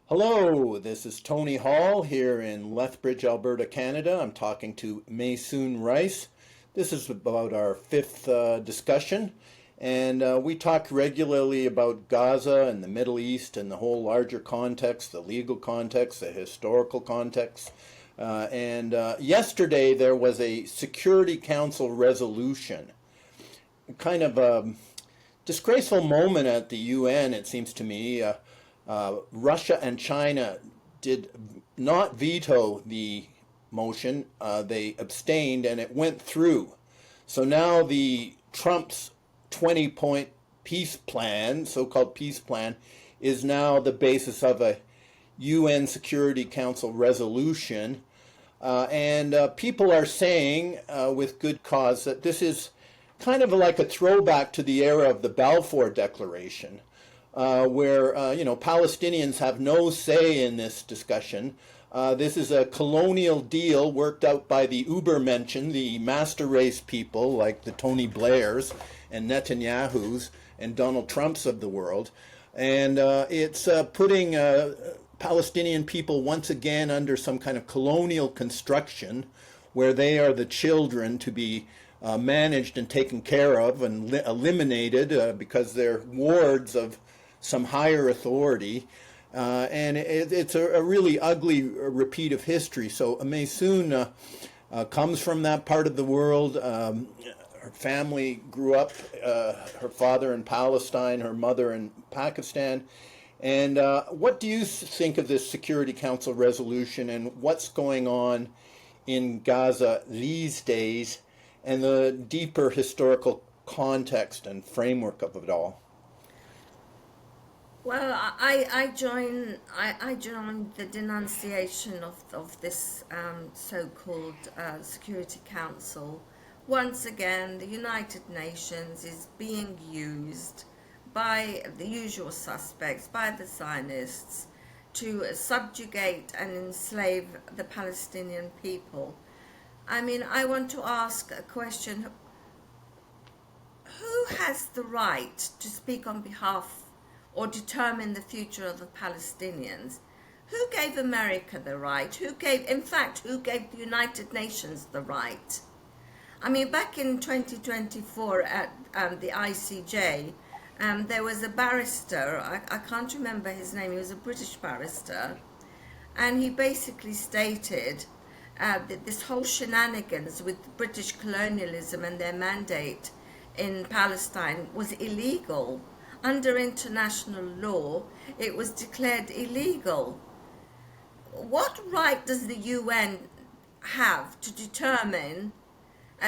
Hello, this is Tony Hall here in Lethbridge, Alberta, Canada. I'm talking to Maisoon Rice. This is about our fifth discussion, and we talk regularly about Gaza and the Middle East and the whole larger context, the legal context, the historical context. And yesterday there was a Security Council resolution, kind of a disgraceful moment at the UN, it seems to me. Russia and China did not veto the motion. They abstained and it went through. So now the Trump's 20-point peace plan, so-called peace plan, is now the basis of a UN Security Council resolution. And people are saying, with good cause, that this is kind of like a throwback to the era of the Balfour Declaration, where Palestinians have no say in this discussion. This is a colonial deal worked out by the Übermenschen, the master race people like the Tony Blairs and Netanyahus and Donald Trumps of the world. And it's putting Palestinian people once again under some kind of colonial construction where they are the children to be managed and taken care of and eliminated because they're wards of some higher authority. And it's a really ugly repeat of history. So Maisoon comes from that part of the world. Her family grew up, her father in Palestine, her mother in Pakistan. And what do you think of this Security Council resolution and what's going on in Gaza these days and the deeper historical context and framework of it all? Well, I joined the denunciation of this so-called Security Council. Once again, the United Nations is being used by the usual suspects, by the Zionists, to subjugate and enslave the Palestinian people. I mean, I want to ask a question. Who has the right to speak on behalf or determine the future of the Palestinians? Who gave America the right? Who gave the United Nations the right? I mean, back in 2024 at the ICJ, there was a barrister, I can't remember his name, he was a British barrister, and he basically stated that this whole shenanigans with British colonialism and their mandate in Palestine was illegal. Under international law, it was declared illegal. What right does the UN have to determine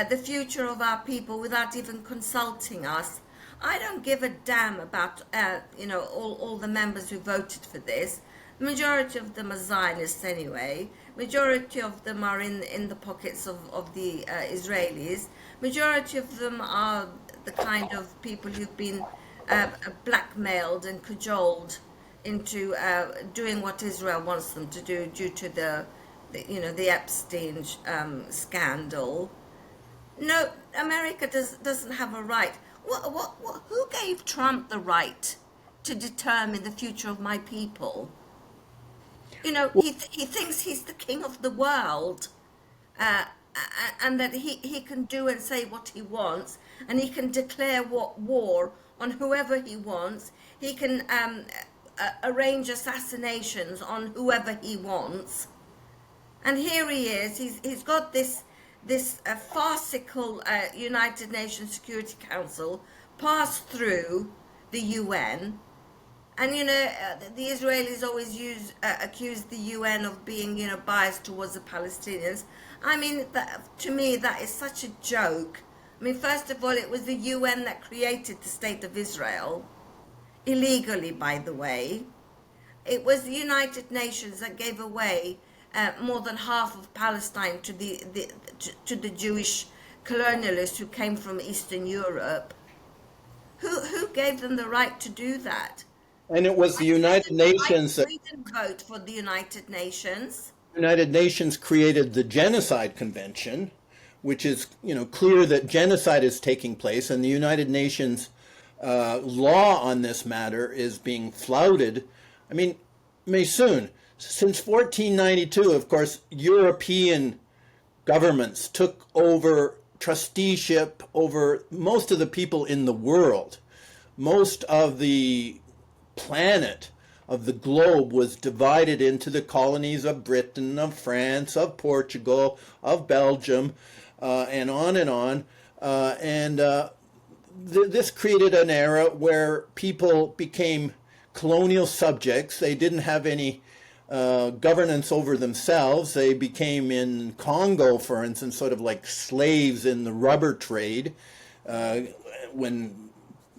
the future of our people without even consulting us? I don't give a damn about all the members who voted for this. The majority of them are Zionists anyway. Majority of them are in the pockets of the Israelis. Majority of them are the kind of people who've been blackmailed and cajoled into doing what Israel wants them to do due to the Epstein scandal. No, America doesn't have a right. Who gave Trump the right to determine the future of my people? He thinks he's the king of the world, and that he can do and say what he wants, and he can declare war on whoever he wants. He can arrange assassinations on whoever he wants. And here he is. He's got this farcical United Nations Security Council passed through the UN. And the Israelis always accuse the UN of being biased towards the Palestinians. I mean, to me that is such a joke. I mean, first of all, it was the UN that created the State of Israel, illegally, by the way. It was the United Nations that gave away more than half of Palestine to the Jewish colonialists who came from Eastern Europe. Who gave them the right to do that? And it was the United Nations that I didn't vote for the United Nations. United Nations created the Genocide Convention, which is, clear that genocide is taking place, and the United Nations law on this matter is being flouted. I mean, Maisoon, since 1492, of course, European governments took over trusteeship over most of the people in the world. Most of the planet, of the globe, was divided into the colonies of Britain, of France, of Portugal, of Belgium, and on and on. This created an era where people became colonial subjects. They didn't have any governance over themselves. They became, in Congo, for instance, sort of like slaves in the rubber trade. When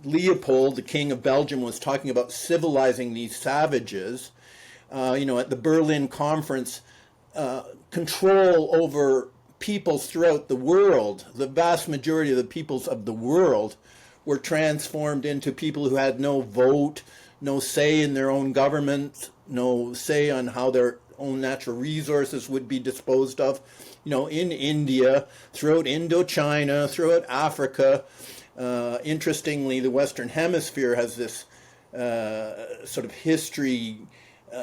Leopold, the King of Belgium, was talking about civilizing these savages, at the Berlin Conference, control over peoples throughout the world, the vast majority of the peoples of the world, were transformed into people who had no vote, no say in their own government, no say on how their own natural resources would be disposed of. In India, throughout Indochina, throughout Africa. Interestingly, the Western Hemisphere has this sort of history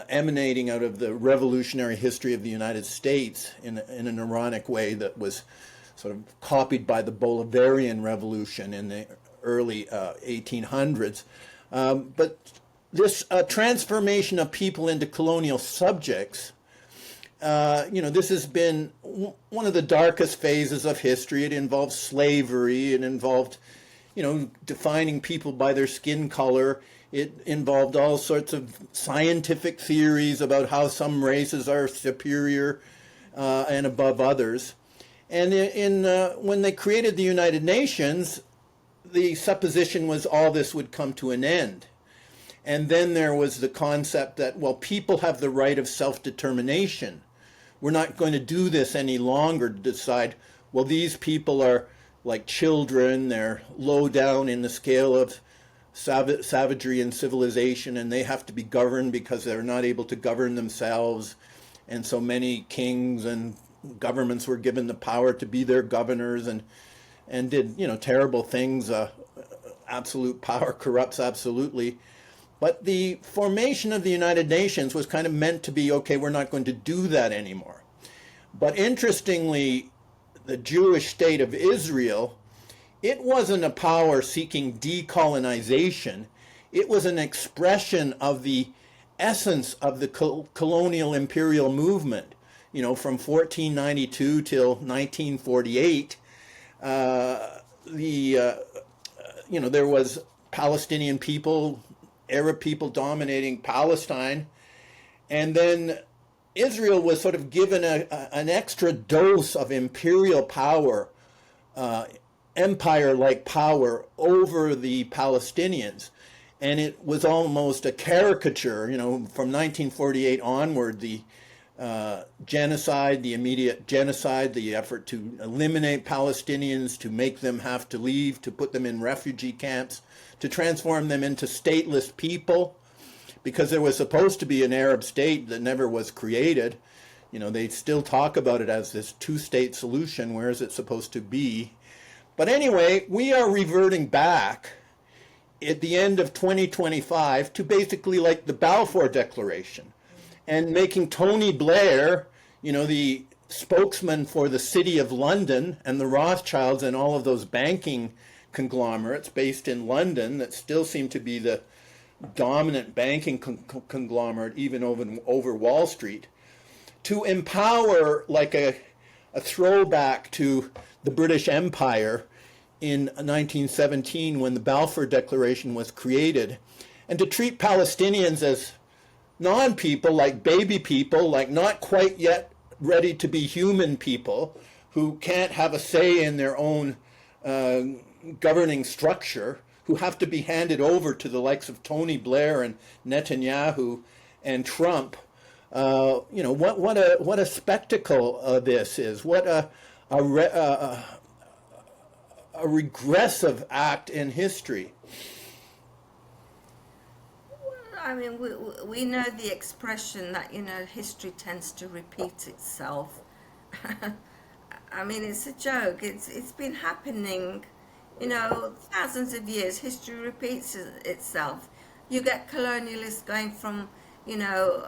emanating out of the revolutionary history of the United States in an ironic way that was sort of copied by the Bolivarian Revolution in the early 1800s. But this transformation of people into colonial subjects, this has been one of the darkest phases of history. It involved slavery. It involved, defining people by their skin color. It involved all sorts of scientific theories about how some races are superior and above others. And when they created the United Nations, the supposition was all this would come to an end. And then there was the concept that, well, people have the right of self-determination. We're not going to do this any longer to decide, well, these people are like children, they're low down in the scale of savagery and civilization, and they have to be governed because they're not able to govern themselves. And so many kings and governments were given the power to be their governors and did, terrible things. Absolute power corrupts absolutely. But the formation of the United Nations was kind of meant to be, okay, we're not going to do that anymore. But interestingly, the Jewish state of Israel, it wasn't a power seeking decolonization. It was an expression of the essence of the colonial imperial movement. From 1492 till 1948, there was Palestinian people, Arab people dominating Palestine, and then Israel was sort of given an extra dose of imperial power, empire-like power over the Palestinians. And it was almost a caricature, from 1948 onward, the genocide, the immediate genocide, the effort to eliminate Palestinians, to make them have to leave, to put them in refugee camps, to transform them into stateless people, because there was supposed to be an Arab state that never was created. They still talk about it as this two-state solution. Where is it supposed to be? But anyway, we are reverting back at the end of 2025 to basically like the Balfour Declaration, and making Tony Blair, the spokesman for the City of London and the Rothschilds and all of those banking conglomerates based in London that still seem to be the dominant banking conglomerate even over Wall Street, to empower like a throwback to the British Empire in 1917 when the Balfour Declaration was created, and to treat Palestinians as non-people, like baby people, like not quite yet ready to be human people who can't have a say in their own governing structure, who have to be handed over to the likes of Tony Blair and Netanyahu and Trump. What a spectacle this is. What a regressive act in history. I mean, we know the expression that, history tends to repeat itself. I mean, it's a joke. It's been happening, thousands of years. History repeats itself. You get colonialists going from you know,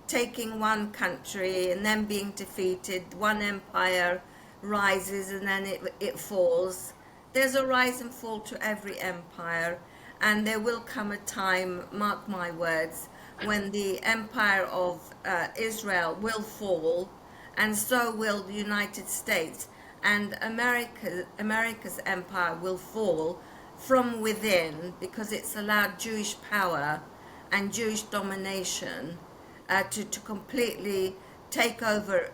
taking one country and then being defeated. One empire rises and then it falls. There's a rise and fall to every empire, and there will come a time, mark my words, when the empire of Israel will fall, and so will the United States, and America's empire will fall from within, because it's allowed Jewish power and Jewish domination to completely take over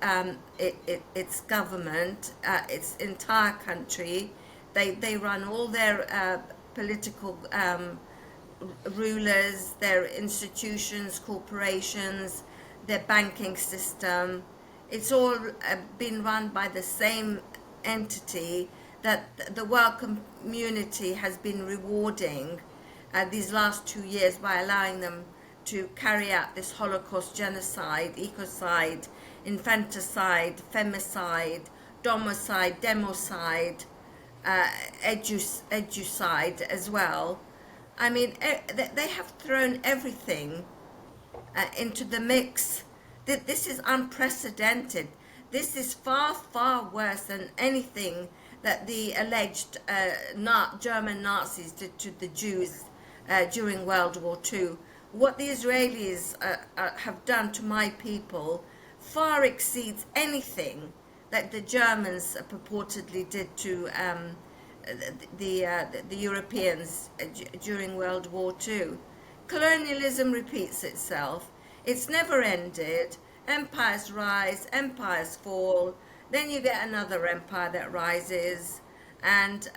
its government, its entire country. They run all their political rulers, their institutions, corporations, their banking system. It's all been run by the same entity that the world community has been rewarding these last 2 years by allowing them to carry out this Holocaust, genocide, ecocide, infanticide, femicide, domicide, democide, educide as well. I mean, they have thrown everything into the mix. This is unprecedented. This is far, far worse than anything that the alleged German Nazis did to the Jews during World War II. What the Israelis have done to my people far exceeds anything that the Germans purportedly did to the Europeans during World War II. Colonialism repeats itself. It's never ended. Empires rise, empires fall. Then you get another empire that rises, and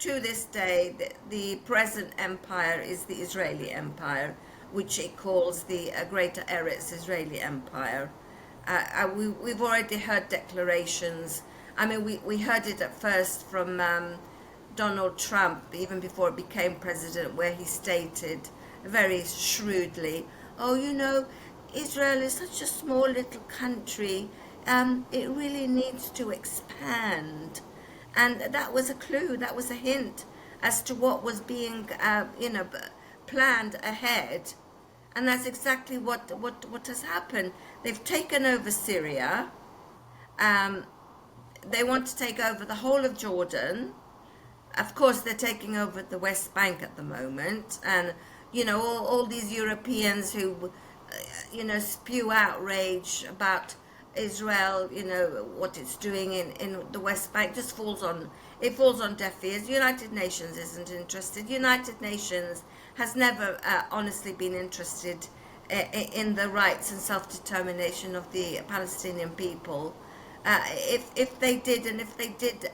to this day, the present empire is the Israeli empire, which it calls the Greater Eretz Israeli Empire. We've already heard declarations. I mean, we heard it at first from Donald Trump, even before he became president, where he stated very shrewdly, oh, you know, Israel is such a small little country, it really needs to expand. And that was a clue, that was a hint as to what was being, planned ahead. And that's exactly what has happened. They've taken over Syria. They want to take over the whole of Jordan. Of course, they're taking over the West Bank at the moment. And, you know, all these Europeans who, spew outrage about Israel, what it's doing in the West Bank, just falls on deaf ears. United Nations isn't interested. United Nations has never honestly been interested in the rights and self-determination of the Palestinian people. If they did, and if they did,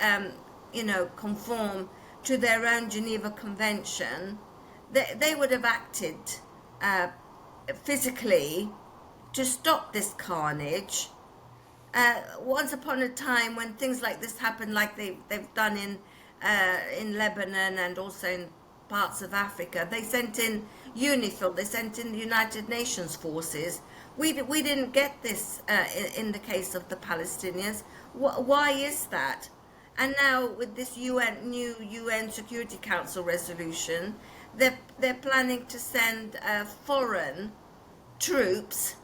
conform to their own Geneva Convention, they would have acted physically to stop this carnage. Once upon a time, when things like this happened, like they've done in Lebanon and also in parts of Africa, they sent in UNIFIL, they sent in the United Nations forces. We didn't get this in the case of the Palestinians. Why is that? And now with this new UN Security Council resolution, they're planning to send foreign troops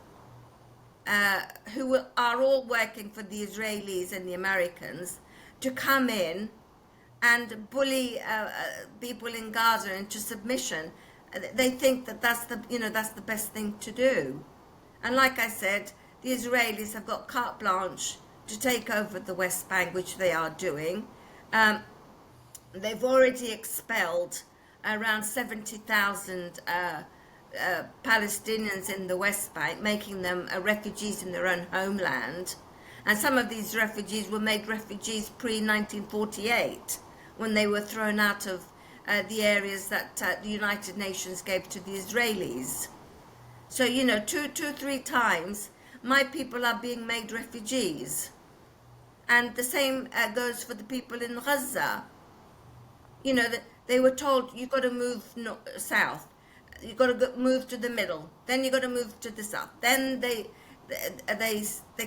who are all working for the Israelis and the Americans to come in and bully people in Gaza into submission. They think that's the best thing to do. And like I said, the Israelis have got carte blanche to take over the West Bank, which they are doing. They've already expelled around 70,000 Palestinians in the West Bank, making them refugees in their own homeland. And some of these refugees were made refugees pre-1948, when they were thrown out of the areas that the United Nations gave to the Israelis. So, two, 3 times, my people are being made refugees. And the same goes for the people in Gaza. They were told, you've got to move south. You've got to move to the middle. Then you've got to move to the south. Then they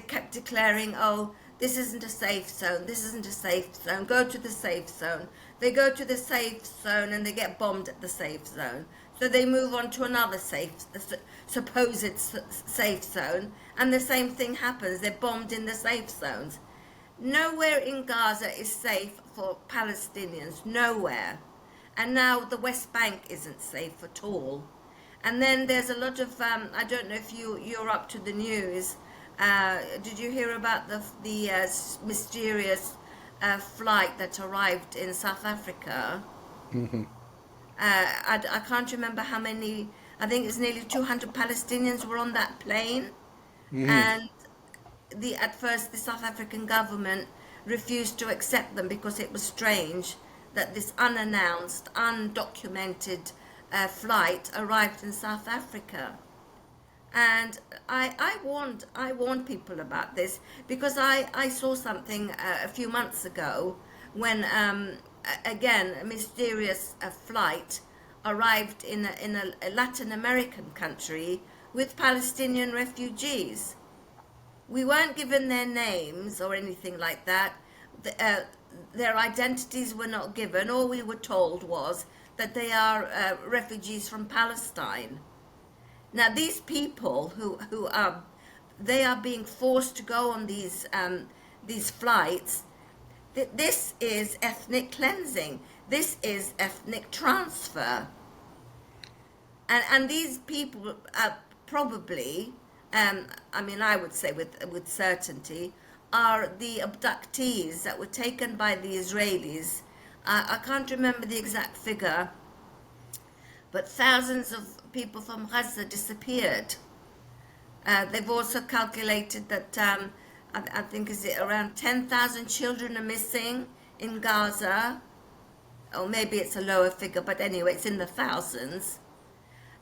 kept declaring, oh, this isn't a safe zone. This isn't a safe zone. Go to the safe zone. They go to the safe zone and they get bombed at the safe zone. So they move on to another supposed safe zone, and the same thing happens. They're bombed in the safe zones. Nowhere in Gaza is safe for Palestinians, nowhere. And now the West Bank isn't safe at all. And then there's a lot of, I don't know if you're up to the news. Did you hear about the mysterious flight that arrived in South Africa? Hmm. I can't remember how many. I think it's nearly 200 Palestinians were on that plane, Hmm. and at first the South African government refused to accept them because it was strange that this unannounced, undocumented flight arrived in South Africa. And I warned people about this because I saw something a few months ago when again a mysterious flight arrived in a Latin American country with Palestinian refugees. We weren't given their names or anything like that. Their identities were not given. All we were told was that they are refugees from Palestine. Now, these people who are they are being forced to go on these flights. This is ethnic cleansing. This is ethnic transfer. And these people probably, I mean, I would say with certainty, are the abductees that were taken by the Israelis. I can't remember the exact figure, but thousands of people from Gaza disappeared. They've also calculated that I think is it around 10,000 children are missing in Gaza, or maybe it's a lower figure, but anyway, it's in the thousands.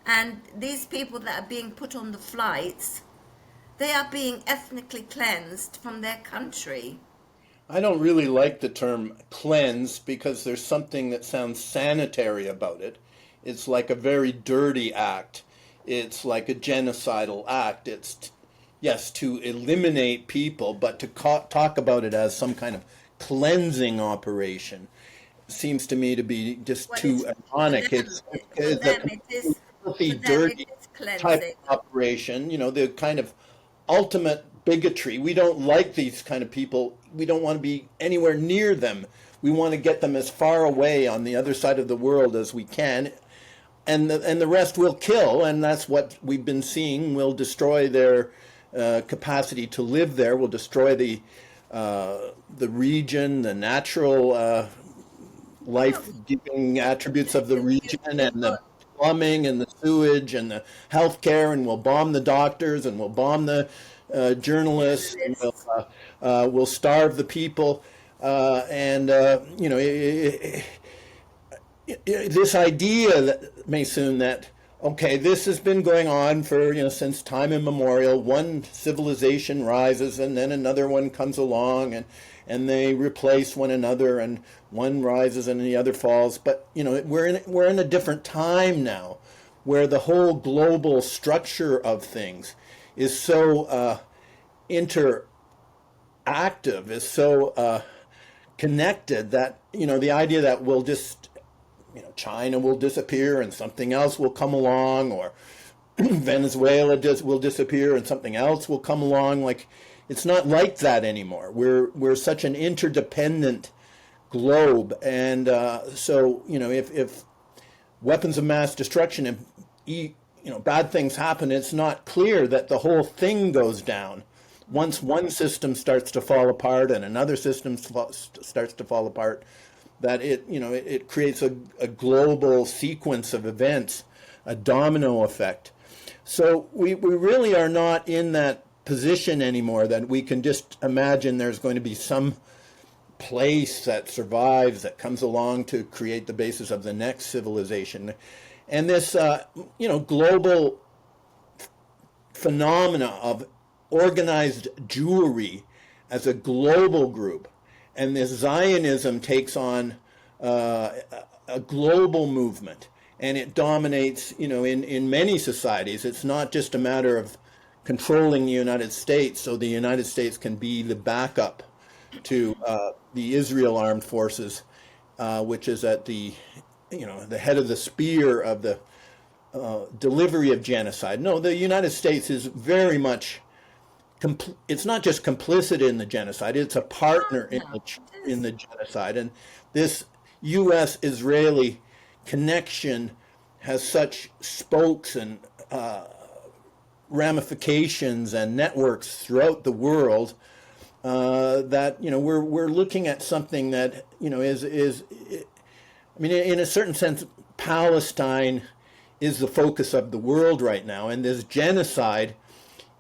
And these people that are being put on the flights, they are being ethnically cleansed from their country. I don't really like the term cleanse because there's something that sounds sanitary about it. It's like a very dirty act. It's like a genocidal act. Yes, to eliminate people, but to talk about it as some kind of cleansing operation seems to me to be just Well, too ironic. for It's a them it is filthy, for them it dirty is type cleansing. of operation, the kind of ultimate bigotry. We don't like these kind of people. We don't want to be anywhere near them. We want to get them as far away on the other side of the world as we can. And the rest will kill, and that's what we've been seeing. Will destroy their capacity to live there. Will destroy the region, the natural Well, life-giving attributes of the region, you've and the got plumbing and the sewage and the healthcare, and we'll bomb the doctors, and we'll bomb the journalists, and journalists. we'll starve the people, and this idea that Maisoon, that okay, this has been going on for since time immemorial. One civilization rises and then another one comes along, and they replace one another, and one rises and the other falls. But we're in a different time now, where the whole global structure of things is so interactive, is so connected, that the idea that we'll just China will disappear and something else will come along, or Venezuela will disappear and something else will come along. Like, it's not like that anymore. We're such an interdependent globe, and so if weapons of mass destruction and bad things happen, it's not clear that the whole thing goes down. Once one system starts to fall apart and another system starts to fall apart, that it creates a global sequence of events, a domino effect. So we really are not in that position anymore, that we can just imagine there's going to be some place that survives, that comes along to create the basis of the next civilization. And this global phenomena of organized Jewry as a global group, and this Zionism takes on a global movement, and it dominates, in many societies. It's not just a matter of controlling the United States so the United States can be the backup to the Israel armed forces, which is at the head of the spear of the delivery of genocide. No, the United States is very much, it's not just complicit in the genocide, it's a partner No, it in is. the genocide. And this U.S.-Israeli connection has such spokes and ramifications and networks throughout the world that we're looking at something that is I mean, in a certain sense, Palestine is the focus of the world right now, and this genocide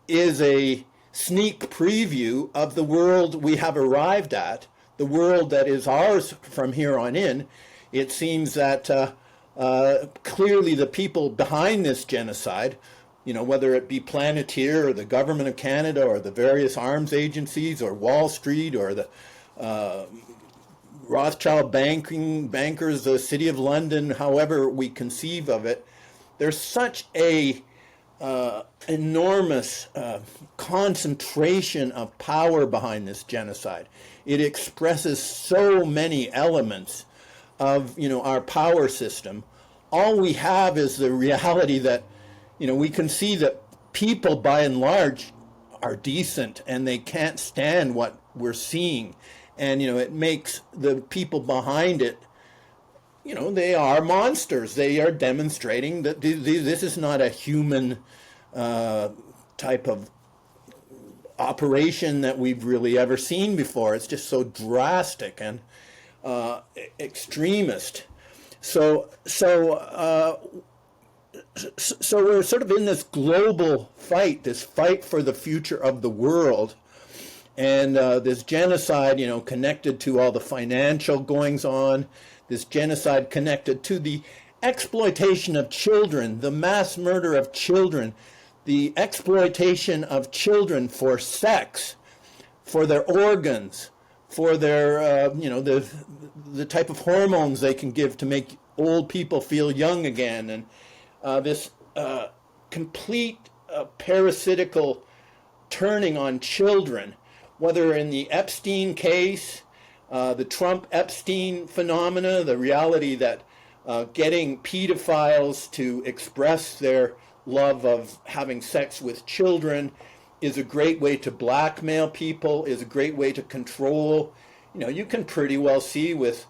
is a sneak preview of the world we have arrived at, the world that is ours from here on in. It seems that clearly the people behind this genocide, whether it be Planeteer or the government of Canada or the various arms agencies or Wall Street or the Rothschild bankers, the City of London, however we conceive of it, there's such a enormous concentration of power behind this genocide. It expresses so many elements of our power system. All we have is the reality that we can see that people by and large are decent and they can't stand what we're seeing. And it makes the people behind it, they are monsters. They are demonstrating that this is not a human type of operation that we've really ever seen before. It's just so drastic and extremist. So we're sort of in this global fight, this fight for the future of the world. And this genocide, connected to all the financial goings on, this genocide connected to the exploitation of children, the mass murder of children, the exploitation of children for sex, for their organs, for their, the type of hormones they can give to make old people feel young again, and this complete parasitical turning on children, whether in the Epstein case, the Trump-Epstein phenomena, the reality that getting pedophiles to express their love of having sex with children is a great way to blackmail people, is a great way to control. You can pretty well see with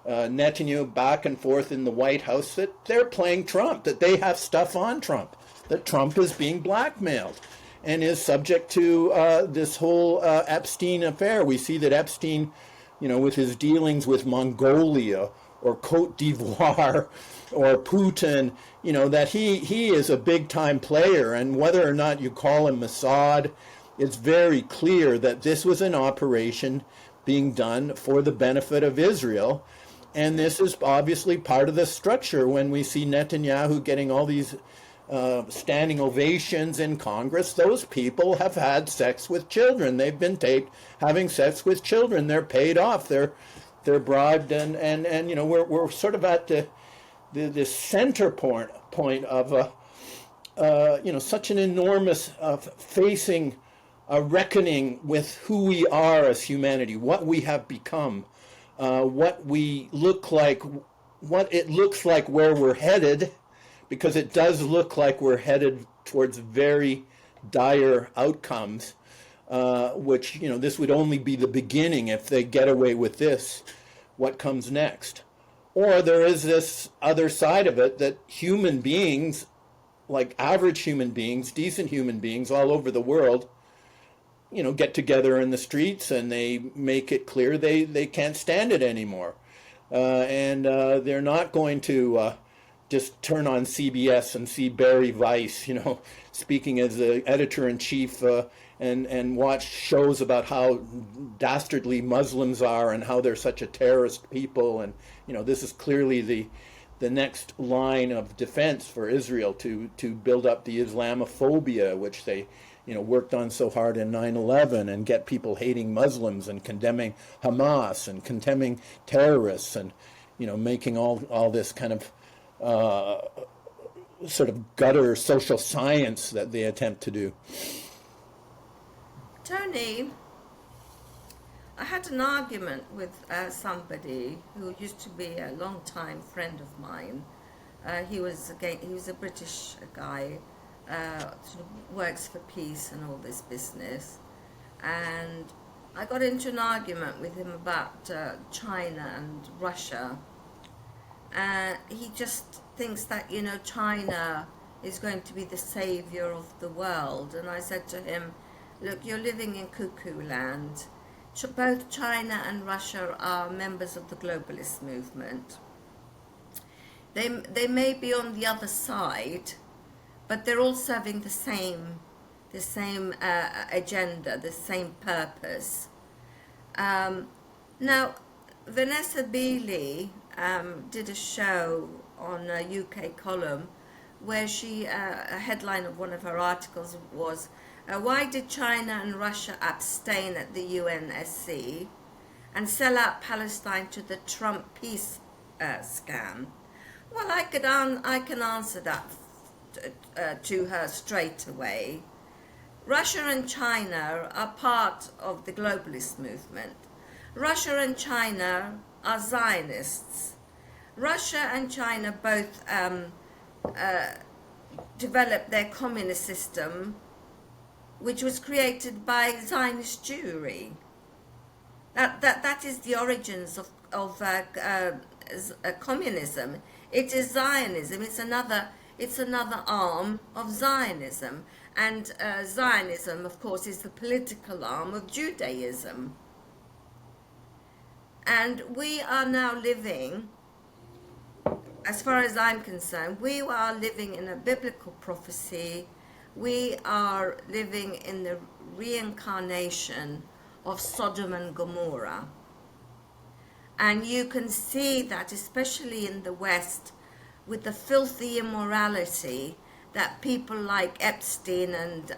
Netanyahu back and forth in the White House that they're playing Trump, that they have stuff on Trump, that Trump is being blackmailed and is subject to this whole Epstein affair. We see that Epstein, with his dealings with Mongolia or Cote d'Ivoire or Putin, that he is a big-time player. And whether or not you call him Mossad, it's very clear that this was an operation being done for the benefit of Israel. And this is obviously part of the structure when we see Netanyahu getting all these standing ovations in Congress. Those people have had sex with children. They've been taped having sex with children. They're paid off. They're bribed, and we're sort of at the center point of such an enormous facing a reckoning with who we are as humanity, what we have become, what we look like, what it looks like where we're headed, because it does look like we're headed towards very dire outcomes, which, this would only be the beginning if they get away with this. What comes next? Or there is this other side of it that human beings, like average human beings, decent human beings all over the world, get together in the streets and they make it clear they can't stand it anymore. And they're not going to just turn on CBS and see Barry Weiss, speaking as the editor-in-chief and watch shows about how dastardly Muslims are and how they're such a terrorist people. And, this is clearly the next line of defense for Israel to build up the Islamophobia, which they, worked on so hard in 9/11, and get people hating Muslims and condemning Hamas and condemning terrorists and, making all this kind of sort of gutter social science that they attempt to do. Tony, I had an argument with somebody who used to be a long-time friend of mine, He was a British guy, sort of works for peace and all this business. And I got into an argument with him about China and Russia. He just thinks that, China is going to be the savior of the world. And I said to him, look, you're living in cuckoo land. Both China and Russia are members of the globalist movement. They may be on the other side, but they're all serving the same agenda, the same purpose. Now, Vanessa Beeley did a show on a UK column where a headline of one of her articles was, why did China and Russia abstain at the UNSC and sell out Palestine to the Trump peace scam? Well, I can answer that to her straight away. Russia and China are part of the globalist movement. Russia and China are Zionists. Russia and China both developed their communist system, which was created by Zionist Jewry. That is the origins of communism. It is Zionism. It's another arm of Zionism, and Zionism, of course, is the political arm of Judaism. And we are now living, as far as I'm concerned, we are living in a biblical prophecy. We are living in the reincarnation of Sodom and Gomorrah. And you can see that, especially in the West, with the filthy immorality that people like Epstein and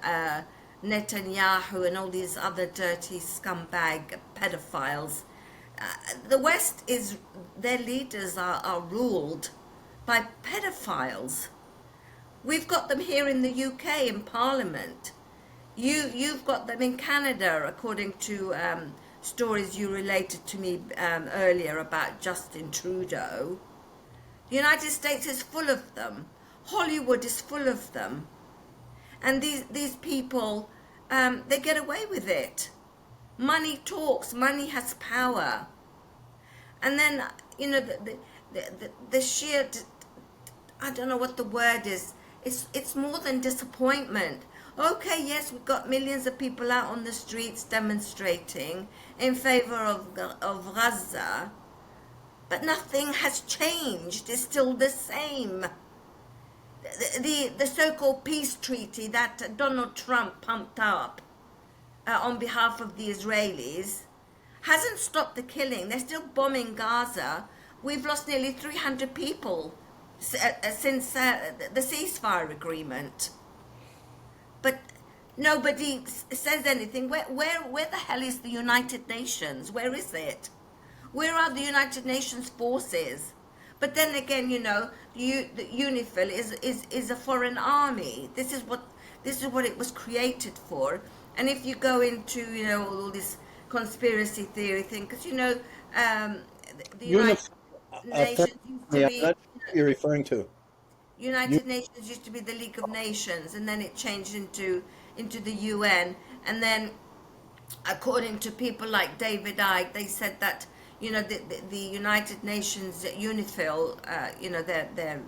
Netanyahu and all these other dirty scumbag pedophiles. The West their leaders are ruled by pedophiles. We've got them here in the UK in Parliament. You've got them in Canada, according to stories you related to me earlier about Justin Trudeau. The United States is full of them. Hollywood is full of them. And these people, they get away with it. Money talks, money has power. And then, the sheer, I don't know what the word is, it's more than disappointment. Okay, yes, we've got millions of people out on the streets demonstrating in favor of Gaza, but nothing has changed. It's still the same. The so-called peace treaty that Donald Trump pumped up on behalf of the Israelis hasn't stopped the killing. They're still bombing Gaza. We've lost nearly 300 people since the ceasefire agreement. But nobody says anything. Where the hell is the United Nations? Where is it? Where are the United Nations forces? But then again, the UNIFIL is a foreign army. This is what it was created for. And if you go into all this conspiracy theory thing, because the United Nations used to be. What you're referring to? United Nations used to be the League of Nations, and then it changed into the UN. And then, according to people like David Icke, they said that the United Nations UNIFIL,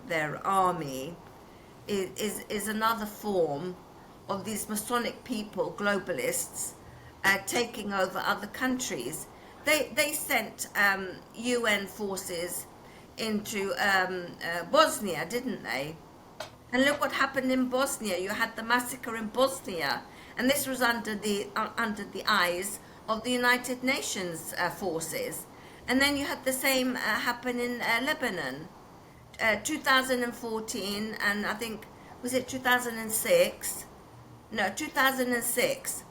their army, is another form of these Masonic people, globalists, taking over other countries. They sent UN forces into Bosnia, didn't they? And look what happened in Bosnia. You had the massacre in Bosnia, and this was under the eyes of the United Nations forces. And then you had the same happen in Lebanon, 2014, and I think, was it 2006? No, 2006.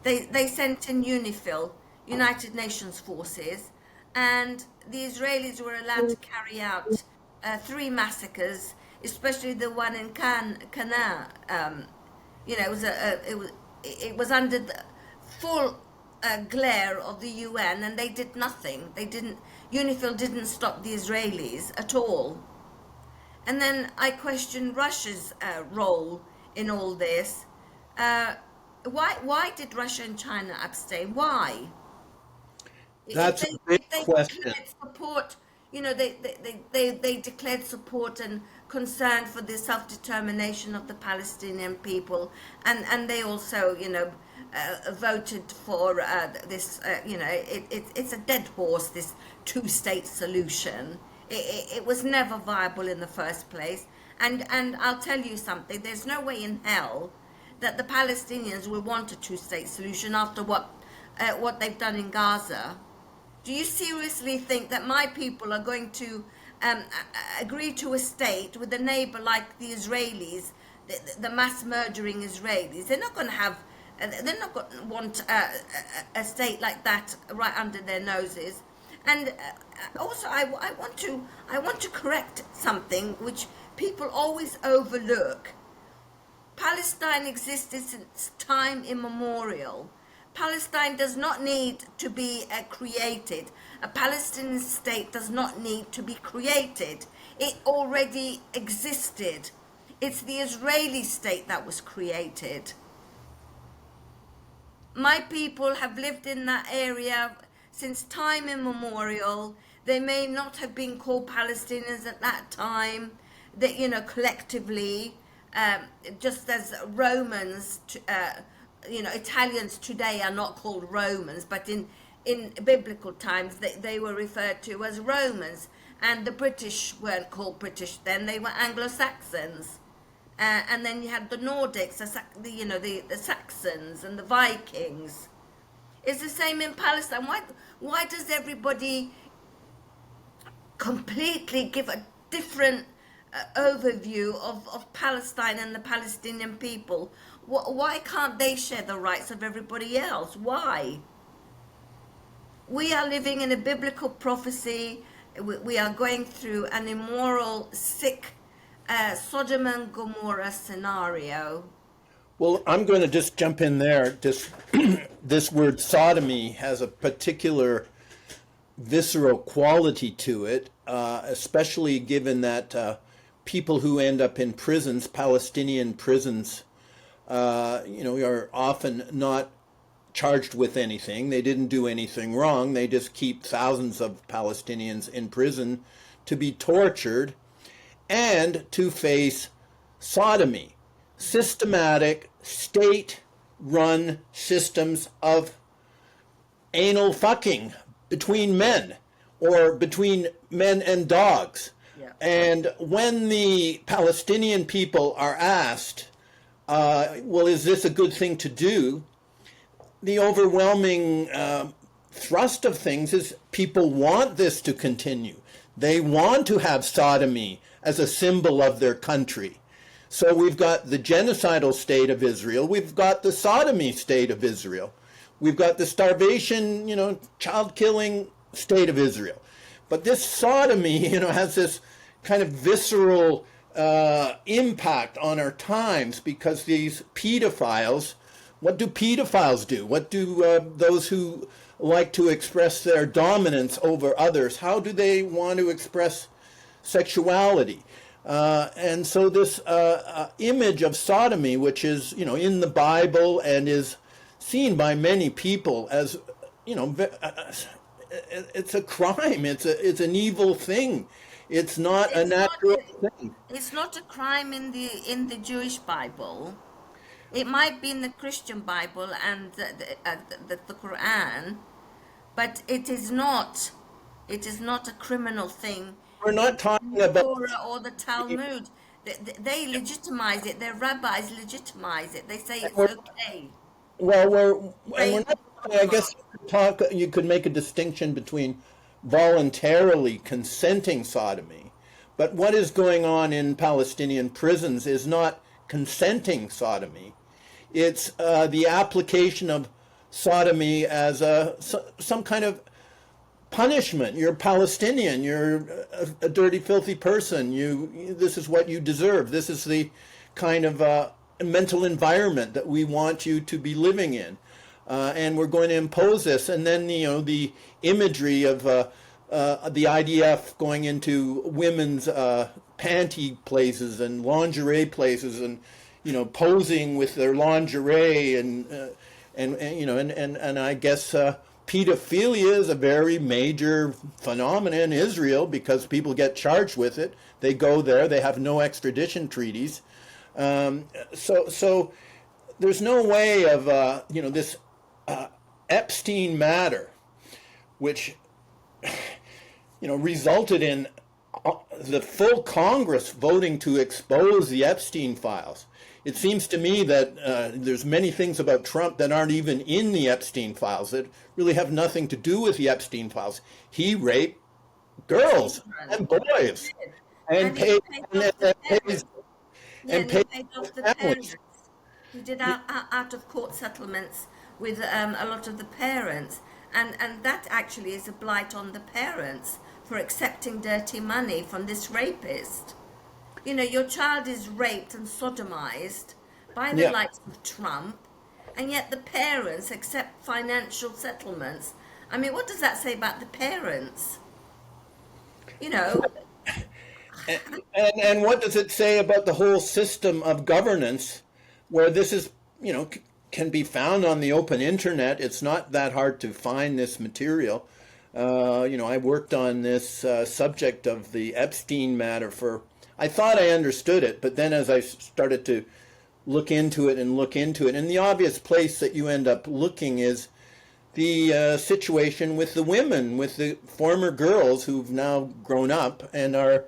They sent in UNIFIL, United Nations forces, and the Israelis were allowed to carry out 3 massacres, especially the one in Cana. It was under the full glare of the UN, and they did nothing. UNIFIL didn't stop the Israelis at all. And then I question Russia's role in all this. Uh, why did Russia and China abstain? Why? If That's a they big if they question. declared support, they declared support and concern for the self-determination of the Palestinian people, and they also voted for this. It's a dead horse. This two-state solution. It was never viable in the first place. And I'll tell you something. There's no way in hell that the Palestinians will want a two-state solution after what they've done in Gaza. Do you seriously think that my people are going to agree to a state with a neighbor like the Israelis, the mass murdering Israelis? They're not going to have, they're not going to want a state like that right under their noses. And also, I want to correct something which people always overlook. Palestine existed since time immemorial. Palestine does not need to be created. A Palestinian state does not need to be created. It already existed. It's the Israeli state that was created. My people have lived in that area since time immemorial. They may not have been called Palestinians at that time, that collectively, just as Romans. Italians today are not called Romans, but in biblical times they were referred to as Romans, and the British weren't called British then; they were Anglo-Saxons. And then you had the Nordics, the Saxons and the Vikings. It's the same in Palestine. Why does everybody completely give a different overview of Palestine and the Palestinian people? Why can't they share the rights of everybody else? Why? We are living in a biblical prophecy. We are going through an immoral, sick Sodom and Gomorrah scenario. Well, I'm going to just jump in there. This word sodomy has a particular visceral quality to it, especially given that people who end up in prisons, Palestinian prisons, are often not charged with anything. They didn't do anything wrong. They just keep thousands of Palestinians in prison to be tortured and to face sodomy, systematic state-run systems of anal fucking between men or between men and dogs. Yeah. And when the Palestinian people are asked, well, is this a good thing to do? The overwhelming thrust of things is people want this to continue. They want to have sodomy as a symbol of their country. So we've got the genocidal state of Israel. We've got the sodomy state of Israel. We've got the starvation, child-killing state of Israel. But this sodomy, has this kind of visceral impact on our times because these pedophiles, what do pedophiles do? What do those who like to express their dominance over others, how do they want to express sexuality? And so this image of sodomy, which is, in the Bible and is seen by many people as, it's a crime. It's an evil thing. It's not a natural thing. It's not a crime in the Jewish Bible. It might be in the Christian Bible and the Quran, but it is not a criminal thing. We're not talking about the Torah or the Talmud. They legitimize it. Their rabbis legitimize it. They say it's okay. Well, we're not. I guess you could make a distinction between voluntarily consenting sodomy, but what is going on in Palestinian prisons is not consenting sodomy. It's the application of sodomy as some kind of punishment. You're Palestinian. You're a dirty, filthy person. This is what you deserve. This is the kind of mental environment that we want you to be living in, and we're going to impose this. And then the imagery of the IDF going into women's panty places and lingerie places, and posing with their lingerie, and I guess pedophilia is a very major phenomenon in Israel because people get charged with it. They go there. They have no extradition treaties. So there's no way of this Epstein matter, which resulted in the full Congress voting to expose the Epstein files. It seems to me that there's many things about Trump that aren't even in the Epstein files, that really have nothing to do with the Epstein files. He raped girls and boys and paid off the parents. He did out of court settlements with a lot of the parents, and that actually is a blight on the parents for accepting dirty money from this rapist. Your child is raped and sodomized by the likes of Trump, and yet the parents accept financial settlements. I mean, what does that say about the parents? And what does it say about the whole system of governance, where this is, can be found on the open internet? It's not that hard to find this material. I worked on this subject of the Epstein matter I thought I understood it, but then as I started to look into it, and the obvious place that you end up looking is the situation with the women, with the former girls who've now grown up and are,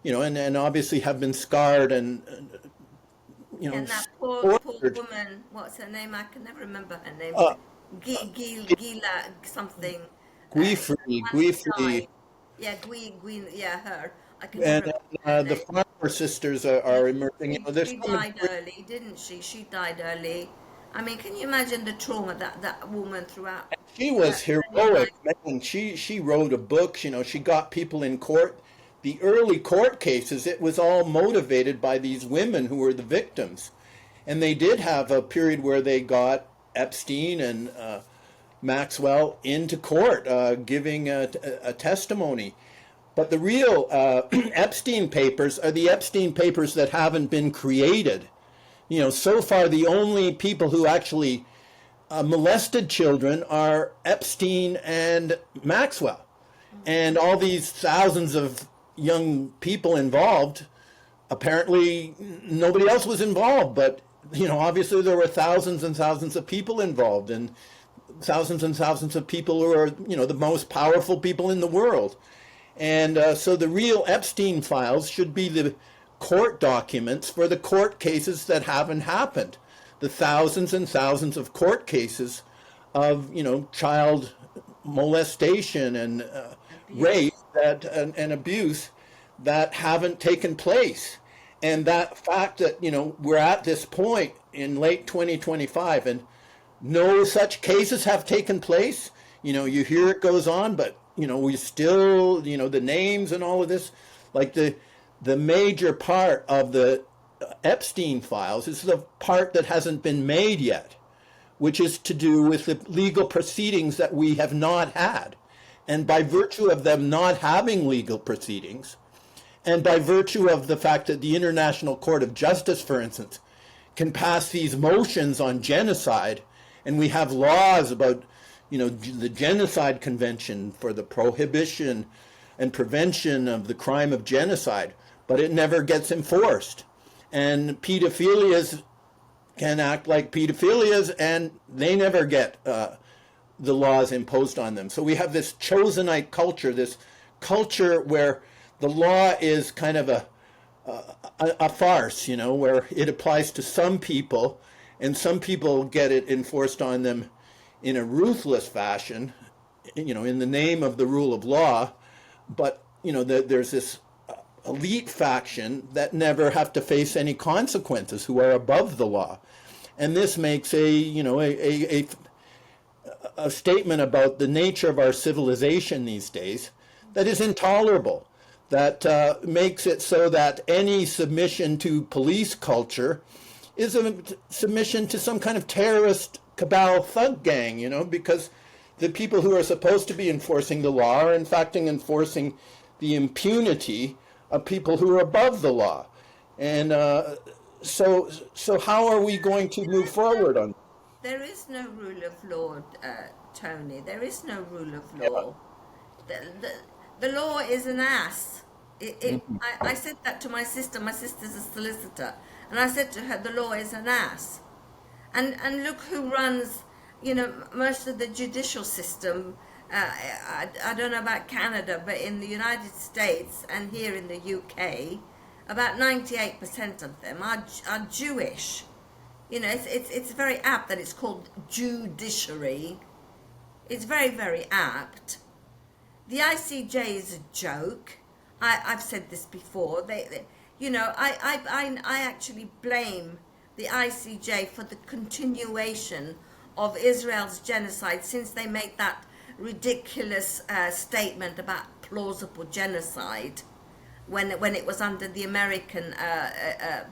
and obviously have been scarred and and that poor woman, what's her name? I can never remember her name. Gila something. Guifrey. Yeah, yeah, her. I can And remember the farmer sisters are emerging. She died early, didn't she? She died early. I mean, can you imagine the trauma that woman throughout? She was heroic, man. She wrote a book. She got people in court. The early court cases, it was all motivated by these women who were the victims, and they did have a period where they got Epstein and Maxwell into court, giving a testimony. But the real Epstein papers are the Epstein papers that haven't been created. So far the only people who actually molested children are Epstein and Maxwell. And all these thousands of young people involved, apparently nobody else was involved. But, obviously there were thousands and thousands of people involved, and thousands of people who are, the most powerful people in the world. And so the real Epstein files should be the court documents for the court cases that haven't happened. The thousands and thousands of court cases of, child molestation and rape and abuse that haven't taken place. And that fact that, we're at this point in late 2025 and no such cases have taken place. You hear it goes on, but we still, the names and all of this, like the major part of the Epstein files is the part that hasn't been made yet, which is to do with the legal proceedings that we have not had. And by virtue of them not having legal proceedings, and by virtue of the fact that the International Court of Justice, for instance, can pass these motions on genocide, and we have laws about the Genocide Convention for the prohibition and prevention of the crime of genocide, but it never gets enforced. And pedophilias can act like pedophilias, and they never get the laws imposed on them. So we have this chosenite culture, this culture where the law is kind of a farce, where it applies to some people, and some people get it enforced on them in a ruthless fashion, in the name of the rule of law. But, there's this elite faction that never have to face any consequences, who are above the law. And this makes a statement about the nature of our civilization these days that is intolerable, that makes it so that any submission to police culture is a submission to some kind of terrorist cabal thug gang, because the people who are supposed to be enforcing the law are in fact enforcing the impunity of people who are above the law. And so how are we going to move forward on? There is no rule of law, Tony. There is no rule of Yeah. law. The law is an ass. I said that to my sister. My sister's a solicitor. And I said to her, the law is an ass. And look who runs, most of the judicial system. I don't know about Canada, but in the United States and here in the UK, about 98% of them are Jewish. It's very apt that it's called judiciary. It's very, very apt. The ICJ is a joke. I've said this before. I actually blame the ICJ for the continuation of Israel's genocide since they made that ridiculous statement about plausible genocide when it was under the American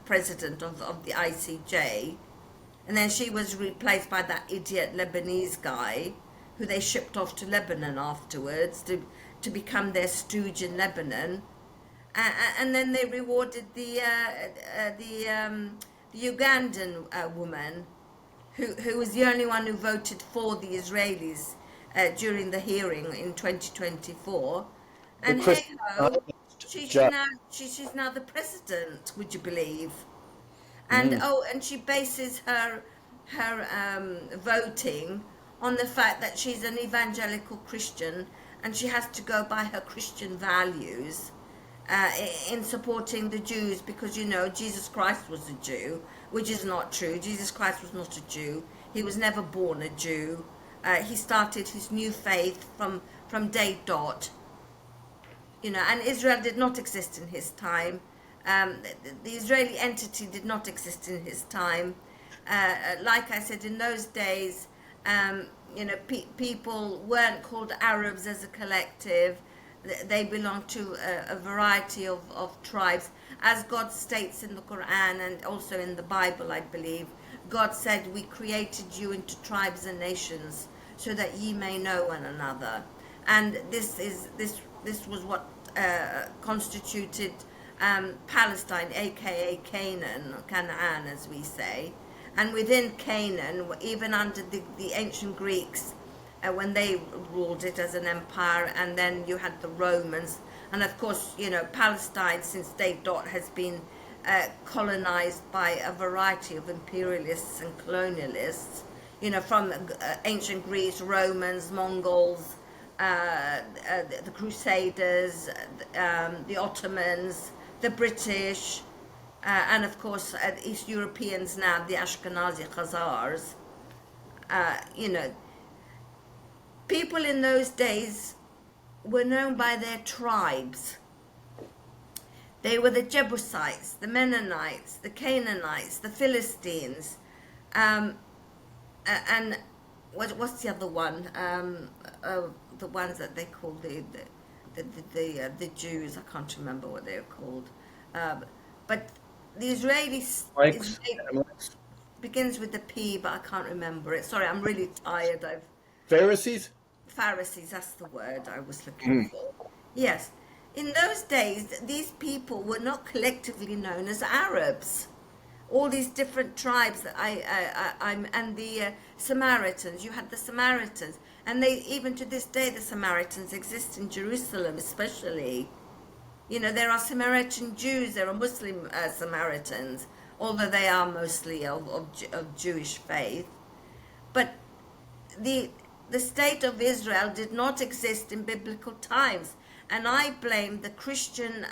president of the ICJ. And then she was replaced by that idiot Lebanese guy who they shipped off to Lebanon afterwards to become their stooge in Lebanon. And then they rewarded the Ugandan woman who was the only one who voted for the Israelis during the hearing in 2024. And hey ho, she's now the president, would you believe? And and she bases her voting on the fact that she's an evangelical Christian and she has to go by her Christian values in supporting the Jews, because Jesus Christ was a Jew, which is not true. Jesus Christ was not a Jew. He was never born a Jew. He started his new faith from day dot. And Israel did not exist in his time. The Israeli entity did not exist in his time. Like I said, in those days, people weren't called Arabs as a collective. They belonged to a variety of tribes. As God states in the Quran and also in the Bible, I believe, God said, we created you into tribes and nations so that ye may know one another. And this was what constituted Palestine, aka Canaan, as we say. And within Canaan, even under the ancient Greeks, when they ruled it as an empire, and then you had the Romans, and of course, Palestine since day dot has been colonized by a variety of imperialists and colonialists, from ancient Greece, Romans, Mongols, the Crusaders, the Ottomans, the British, and of course East Europeans now, the Ashkenazi Khazars. People in those days were known by their tribes. They were the Jebusites, the Mennonites, the Canaanites, the Philistines, and what's the other one? The ones that they call the Jews. I can't remember what they're called. But the Israelis begins with the P, but I can't remember it. Sorry, I'm really tired. Pharisees? Pharisees, that's the word I was looking for. Yes. In those days, these people were not collectively known as Arabs. All these different tribes that and the Samaritans. You had the Samaritans, and they, even to this day, the Samaritans exist in Jerusalem, especially. There are Samaritan Jews, there are Muslim Samaritans, although they are mostly of Jewish faith. But the state of Israel did not exist in biblical times, and I blame the Christian,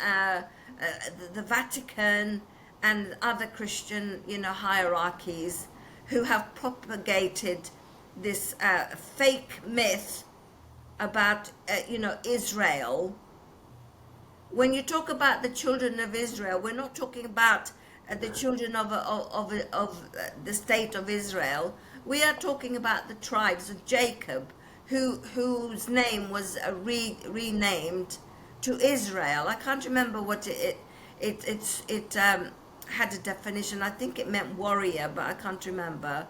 the Vatican, and other Christian, hierarchies who have propagated this fake myth about, Israel. When you talk about the children of Israel, we're not talking about the children of the state of Israel. We are talking about the tribes of Jacob, whose name was renamed to Israel. I can't remember what it had a definition. I think it meant warrior, but I can't remember.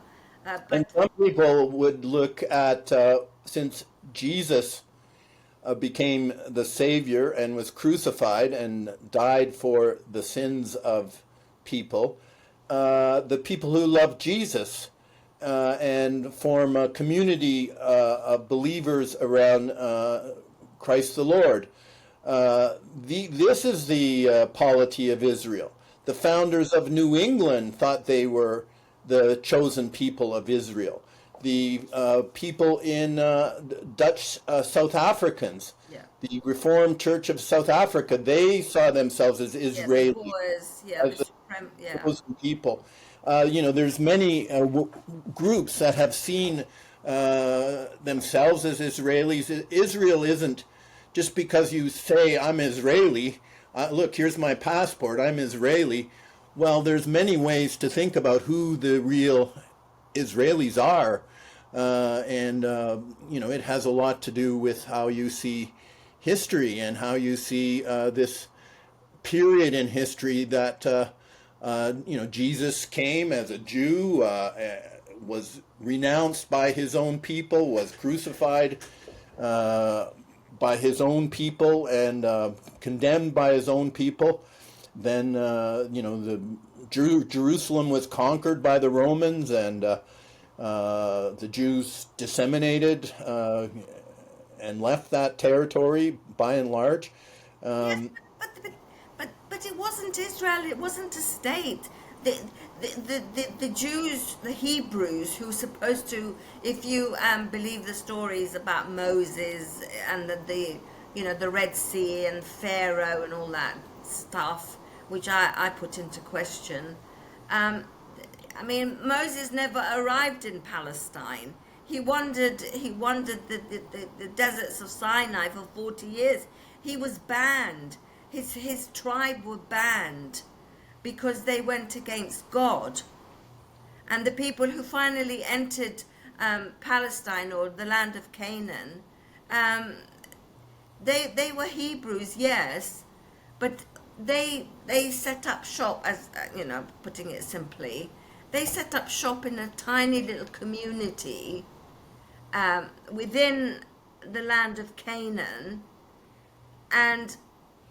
And some people would look at since Jesus became the Savior and was crucified and died for the sins of people, the people who love Jesus and form a community of believers around Christ the Lord. This is the polity of Israel. The founders of New England thought they were the chosen people of Israel. The people in Dutch South Africans, Yeah. the Reformed Church of South Africa, they saw themselves as Yeah, the Israeli, Boers, as the yeah. chosen people. There's many groups that have seen themselves as Israelis. Israel isn't just because you say I'm Israeli. Look, here's my passport. I'm Israeli. Well, there's many ways to think about who the real Israelis are, and it has a lot to do with how you see history and how you see this period in history that Jesus came as a Jew, was renounced by his own people, was crucified by his own people, and condemned by his own people. Then Jerusalem was conquered by the Romans, and the Jews disseminated and left that territory by and large. Yes, but it wasn't Israel. It wasn't a state. The Jews, the Hebrews, who were supposed to, if you believe the stories about Moses and the Red Sea and Pharaoh and all that stuff, which I put into question. Moses never arrived in Palestine. He wandered the deserts of Sinai for 40 years. He was banned. His tribe were banned because they went against God. And the people who finally entered Palestine, or the land of Canaan, they were Hebrews, yes, but they set up shop, as putting it simply. They set up shop in a tiny little community within the land of Canaan, and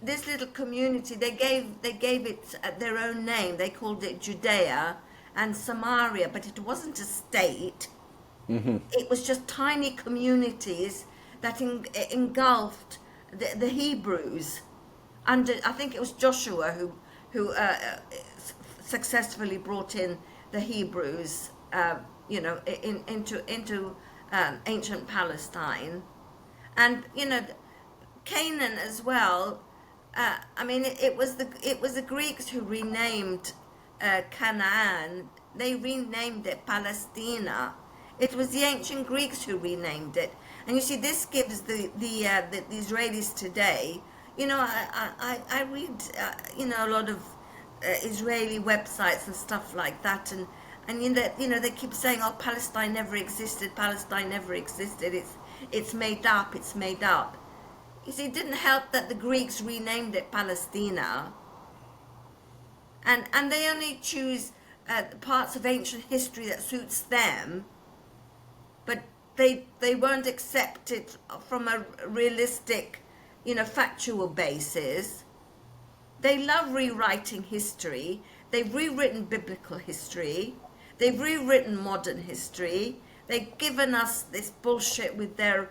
this little community, they gave it their own name. They called it Judea and Samaria, but it wasn't a state. Mm-hmm. It was just tiny communities that engulfed the Hebrews. Under, I think it was Joshua who successfully brought in the Hebrews, into ancient Palestine, and Canaan as well. It was the Greeks who renamed Canaan. They renamed it Palestina. It was the ancient Greeks who renamed it. And you see, this gives the Israelis today. I read a lot of Israeli websites and stuff like that, and they keep saying, oh, Palestine never existed. Palestine never existed. It's made up. It's made up. You see, it didn't help that the Greeks renamed it Palestina, and they only choose parts of ancient history that suits them, but they won't accept it from a realistic, factual basis. They love rewriting history. They've rewritten biblical history. They've rewritten modern history. They've given us this bullshit with their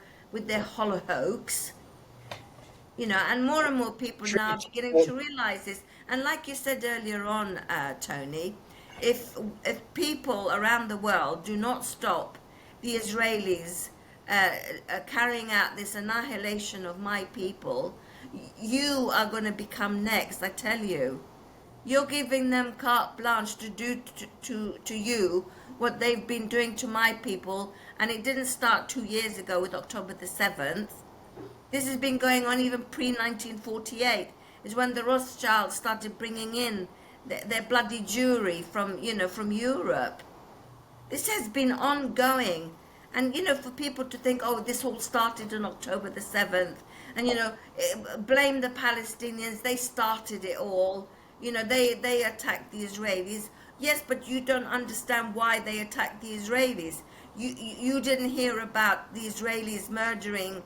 hollow hoax. And more people now are beginning to realize this. And like you said earlier on, Tony, if people around the world do not stop the Israelis carrying out this annihilation of my people, you are going to become next. I tell you, you're giving them carte blanche to do to you what they've been doing to my people. And it didn't start 2 years ago with October the 7th. This has been going on even pre-1948. Is when the Rothschilds started bringing in their bloody Jewry from Europe. This has been ongoing. And, for people to think, oh, this all started on October the 7th. And, blame the Palestinians. They started it all. They attacked the Israelis. Yes, but you don't understand why they attacked the Israelis. You didn't hear about the Israelis murdering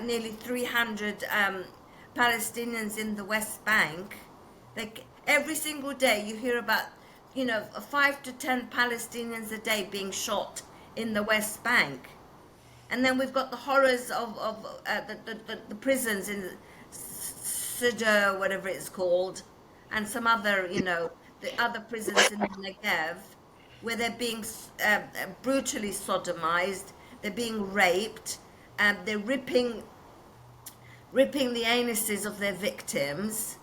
nearly 300 Palestinians in the West Bank. Every single day you hear about, 5 to 10 Palestinians a day being shot in the West Bank. And then we've got the horrors of the prisons in Sidr, whatever it's called, and some other, the other prisons in the Negev, where they're being brutally sodomized, they're being raped, they're ripping the anuses of their victims.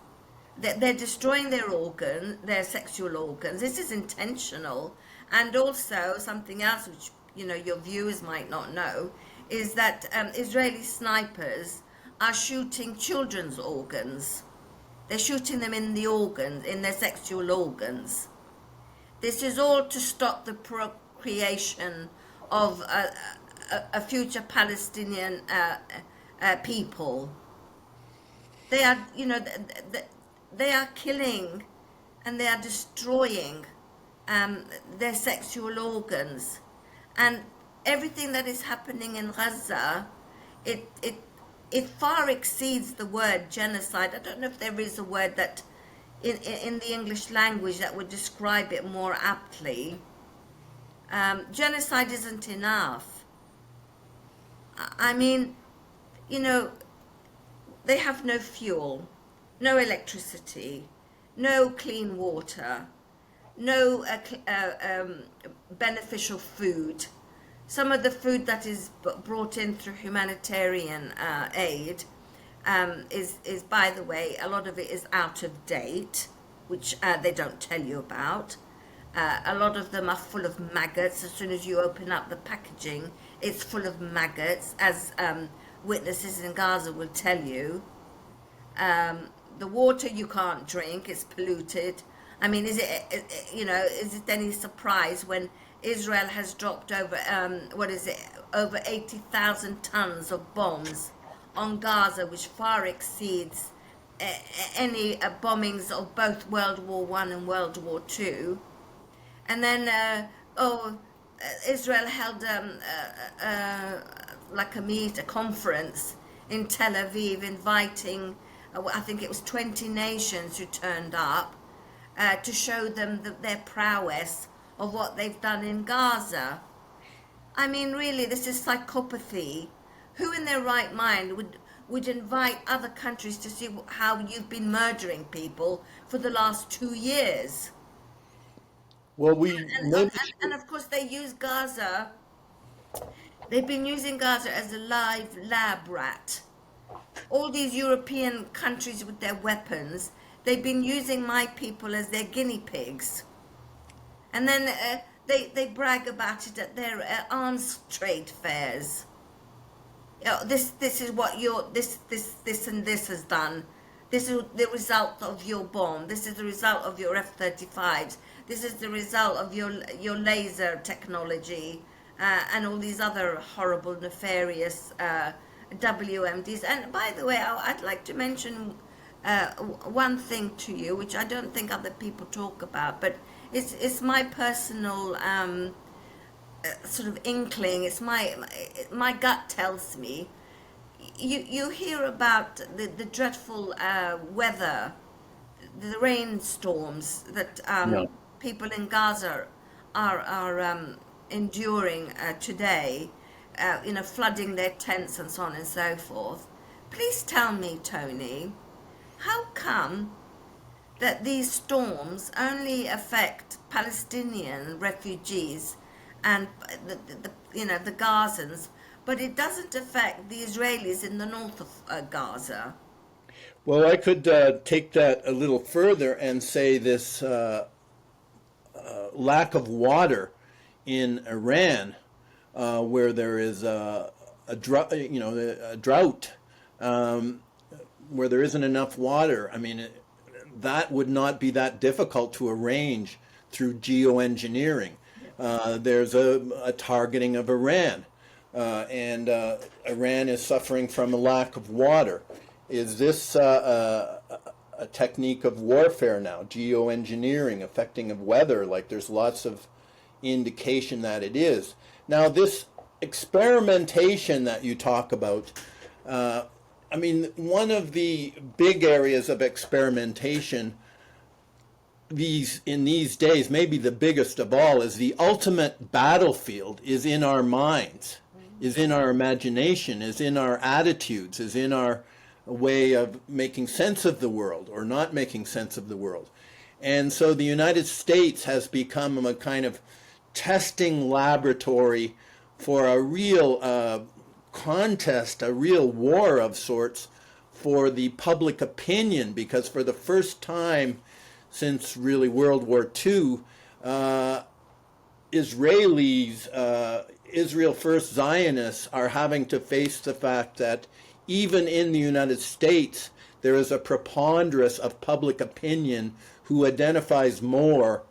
They're destroying their sexual organs. This is intentional. And also something else which your viewers might not know is that Israeli snipers are shooting children's organs. They're shooting them in their sexual organs. This is all to stop the procreation of a future Palestinian people. They are, they are killing and they are destroying their sexual organs. And everything that is happening in Gaza, it far exceeds the word genocide. I don't know if there is a word that in the English language that would describe it more aptly. Genocide isn't enough. I mean, they have no fuel, no electricity, no clean water, no beneficial food. Some of the food that is brought in through humanitarian aid is, by the way, a lot of it is out of date, which they don't tell you about. A lot of them are full of maggots. As soon as you open up the packaging, it's full of maggots, as witnesses in Gaza will tell you. The water you can't drink, it's polluted. I mean, is it any surprise when Israel has dropped over, over 80,000 tons of bombs on Gaza, which far exceeds any bombings of both World War One and World War Two. And then, Israel held a conference in Tel Aviv, inviting, I think it was 20 nations who turned up to show them their prowess of what they've done in Gaza. I mean, really, this is psychopathy. Who in their right mind would invite other countries to see how you've been murdering people for the last 2 years? Well, And of course, they use Gaza. They've been using Gaza as a live lab rat. All these European countries with their weapons, they've been using my people as their guinea pigs. And then they brag about it at their arms trade fairs. This is what this and this has done. This is the result of your bomb. This is the result of your F-35s. This is the result of your laser technology and all these other horrible, nefarious WMDs. And by the way, I'd like to mention one thing to you, which I don't think other people talk about, but it's my personal sort of inkling. It's my gut tells me. You hear about the dreadful weather, the rainstorms that people in Gaza are enduring today, flooding their tents and so on and so forth. Please tell me, Tony, how come that these storms only affect Palestinian refugees and the Gazans, but it doesn't affect the Israelis in the north of Gaza? Well, I could take that a little further and say this lack of water in Iran, where there is a drought, where there isn't enough water. I mean, that would not be that difficult to arrange through geoengineering. There's a targeting of Iran, and Iran is suffering from a lack of water. Is this a a technique of warfare now, geoengineering, affecting of weather. Like there's lots of indication that it is. Now this experimentation that you talk about, I mean, one of the big areas of experimentation in these days, maybe the biggest of all, is the ultimate battlefield is in our minds, is in our imagination, is in our attitudes, is in our way of making sense of the world or not making sense of the world. And so the United States has become a kind of testing laboratory for a real contest, a real war of sorts for the public opinion, because for the first time since really World War II, Israelis, Israel First Zionists are having to face the fact that even in the United States, there is a preponderance of public opinion who identifies more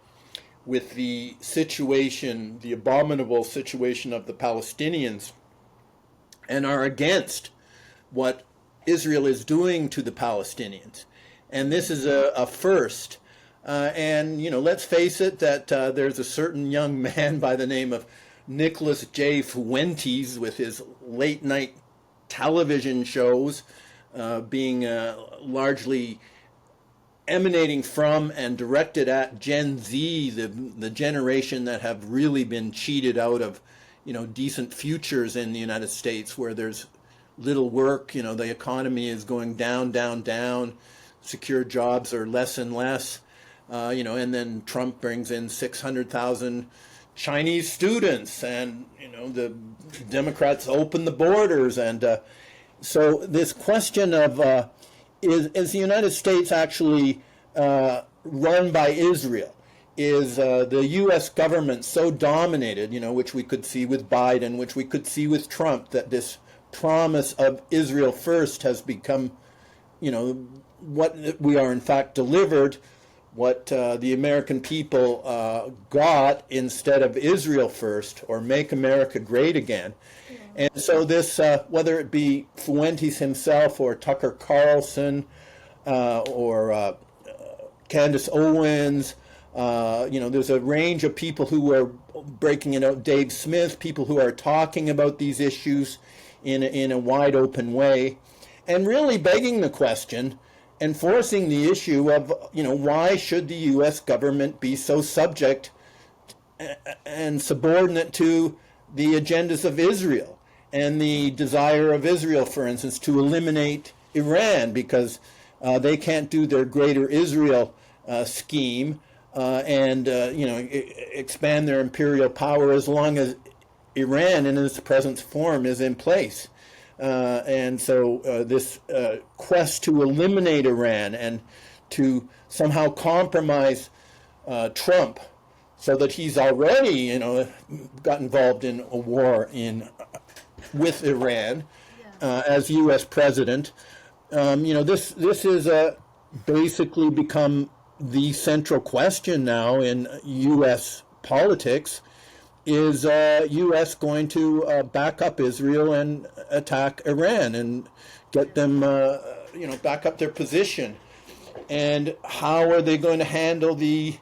with the situation, the abominable situation of the Palestinians, and are against what Israel is doing to the Palestinians. And this is a first. And, you know, let's face it, that there's a certain young man by the name of Nicholas J. Fuentes with his late night television shows being largely emanating from and directed at Gen Z, the generation that have really been cheated out of, you know, decent futures in the United States, where there's little work, you know, the economy is going down, down, down, secure jobs are less and less, you know, and then Trump brings in 600,000 Chinese students, and, you know, the Democrats open the borders. And so this question of is the United States actually run by Israel? Is the U.S. government so dominated, you know, which we could see with Biden, which we could see with Trump, that this promise of Israel first has become, you know, what we are in fact delivered, what the American people got instead of Israel first, or make America great again. And so this, whether it be Fuentes himself or Tucker Carlson or Candace Owens, you know, there's a range of people who are breaking it out, Dave Smith, people who are talking about these issues in a wide open way, and really begging the question and forcing the issue of, you know, why should the U.S. government be so subject and subordinate to the agendas of Israel and the desire of Israel, for instance, to eliminate Iran, because they can't do their Greater Israel scheme and you know, expand their imperial power as long as Iran in its present form is in place. And so this quest to eliminate Iran and to somehow compromise Trump, so that he's already, you know, got involved in a war with Iran as U.S. president. You know, this is basically become the central question now in U.S. politics. Is U.S. going to back up Israel and attack Iran and get them, you know, back up their position? And how are they going to handle the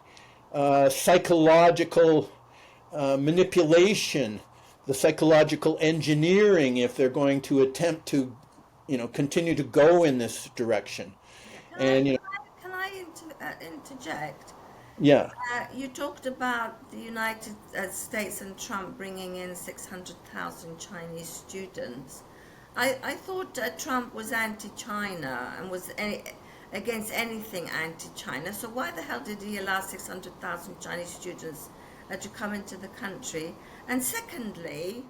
psychological manipulation, the psychological engineering, if they're going to attempt to, you know, continue to go in this direction? And, you know, Can I interject? yeah. You talked about the United States and Trump bringing in 600,000 Chinese students. I thought Trump was anti-China and was against anything anti-China. So why the hell did he allow 600,000 Chinese students to come into the country? And secondly...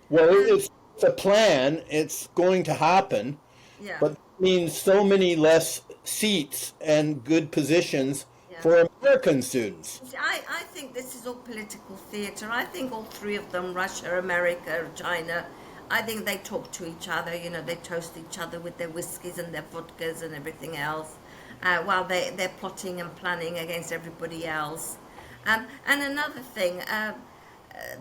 Well, it's a plan. It's going to happen. Yeah. But it means so many less seats and good positions for American students. I think this is all political theatre. I think all three of them, Russia, America, China, I think they talk to each other. You know, they toast each other with their whiskies and their vodkas and everything else, while they're plotting and planning against everybody else. And another thing,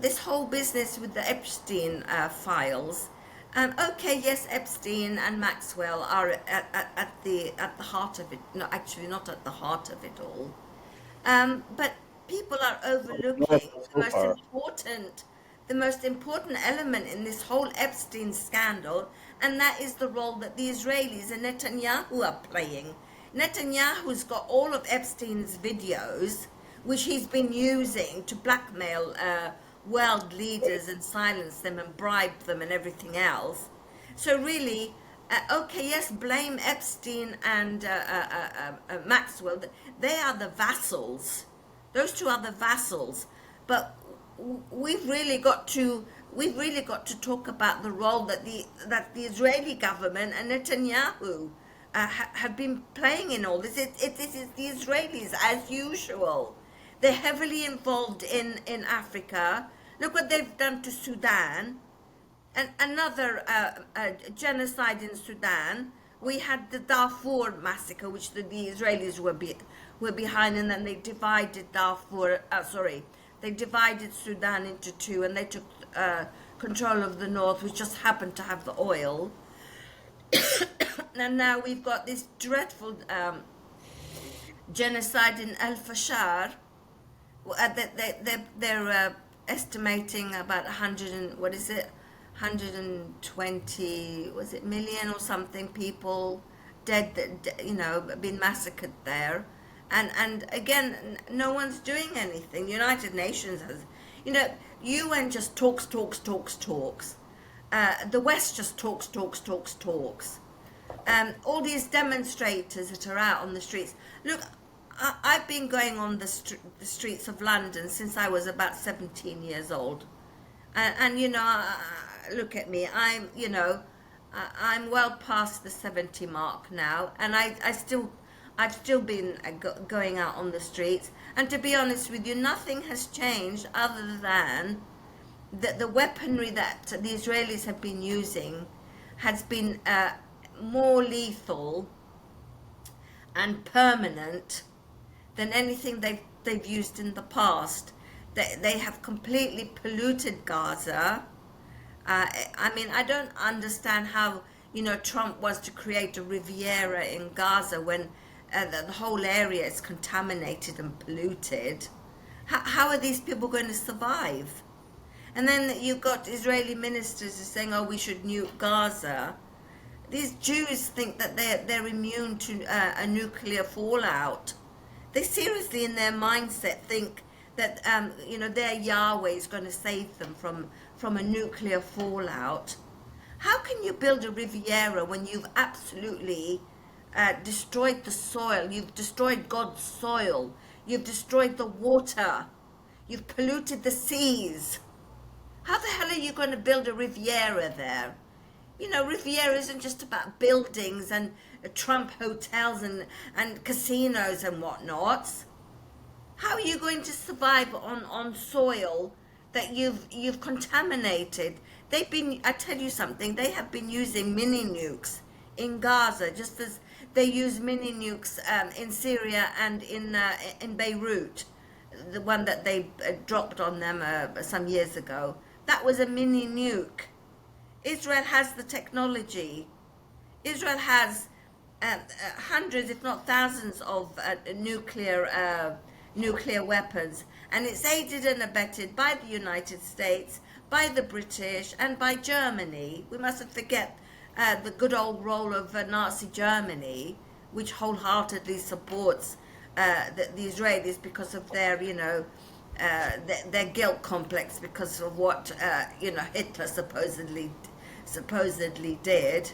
this whole business with the Epstein files, Okay, yes, Epstein and Maxwell are at the heart of it. No, actually, not at the heart of it all. But people are No, overlooking so far. the most important element in this whole Epstein scandal, and that is the role that the Israelis and Netanyahu are playing. Netanyahu's got all of Epstein's videos, which he's been using to blackmail world leaders and silence them and bribe them and everything else. So really, okay, yes, blame Epstein and Maxwell. They are the vassals. Those two are the vassals. But we've really got to talk about the role that the Israeli government and Netanyahu have been playing in all this. This is the Israelis as usual. They're heavily involved in Africa. Look what they've done to Sudan. And another genocide in Sudan. We had the Darfur massacre, which the Israelis were behind, and then they divided they divided Sudan into two, and they took control of the north, which just happened to have the oil. And now we've got this dreadful genocide in Al Fashar. They're estimating about 100 and what is it, 120 was it million or something people dead, that been massacred there, and again, no one's doing anything. The United Nations has, UN just talks. The West just talks. All these demonstrators that are out on the streets. Look, I've been going on the streets of London since I was about 17 years old. And look at me. I'm well past the 70 mark now, and I've still been going out on the streets. And to be honest with you, nothing has changed other than that the weaponry that the Israelis have been using has been more lethal and permanent than anything they've used in the past. They have completely polluted Gaza. I don't understand how Trump wants to create a Riviera in Gaza when the whole area is contaminated and polluted. How are these people going to survive? And then you've got Israeli ministers saying, "Oh, we should nuke Gaza." These Jews think that they're immune to a nuclear fallout. They seriously, in their mindset, think that their Yahweh is going to save them from a nuclear fallout. How can you build a Riviera when you've absolutely destroyed the soil? You've destroyed God's soil. You've destroyed the water. You've polluted the seas. How the hell are you going to build a Riviera there? Riviera isn't just about buildings and Trump hotels and casinos and whatnots. How are you going to survive on soil that you've contaminated? I tell you something, they have been using mini nukes in Gaza, just as they use mini nukes in Syria and in Beirut. The one that they dropped on them some years ago. That was a mini nuke. Israel has the technology. Israel has hundreds, if not thousands, of nuclear weapons, and it's aided and abetted by the United States, by the British, and by Germany. We mustn't forget the good old role of Nazi Germany, which wholeheartedly supports the Israelis because of their guilt complex because of what Hitler supposedly did,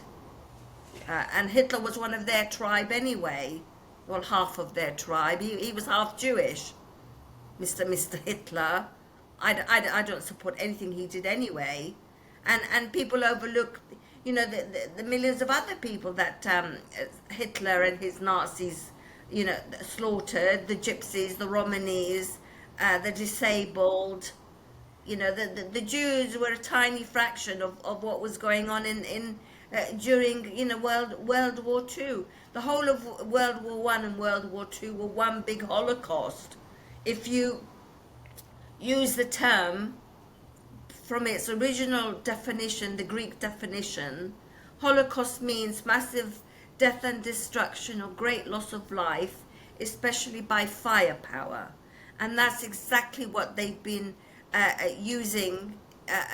and Hitler was one of their tribe anyway. Well, half of their tribe. He was half Jewish, Mr. Hitler. I don't support anything he did anyway, and people overlook the millions of other people that Hitler and his Nazis slaughtered: the gypsies, the Romanis, the disabled. The Jews were a tiny fraction of what was going on during World War II. The whole of World War One and World War II were one big Holocaust. If you use the term from its original definition, the Greek definition, Holocaust means massive death and destruction or great loss of life, especially by firepower. And that's exactly what they've been using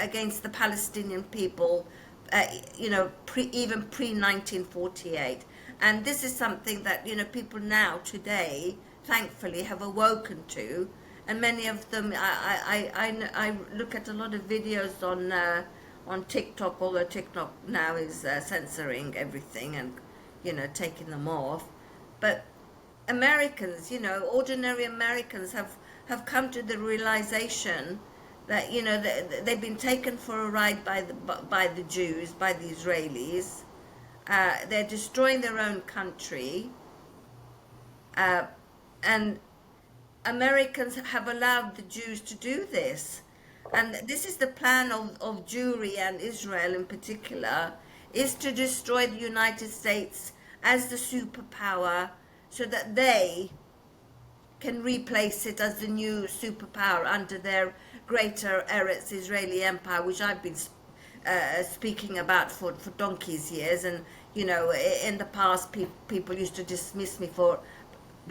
against the Palestinian people, even pre-1948. And this is something that, people now, today, thankfully, have awoken to. And many of them, I look at a lot of videos on TikTok, although TikTok now is censoring everything and, taking them off. But Americans, ordinary Americans have come to the realization that, they've been taken for a ride by the Jews, by the Israelis. They're destroying their own country. And Americans have allowed the Jews to do this. And this is the plan of Jewry and Israel in particular, is to destroy the United States as the superpower so that they can replace it as the new superpower under their greater Eretz Israeli empire, which I've been speaking about for donkey's years. And, in the past, people used to dismiss me for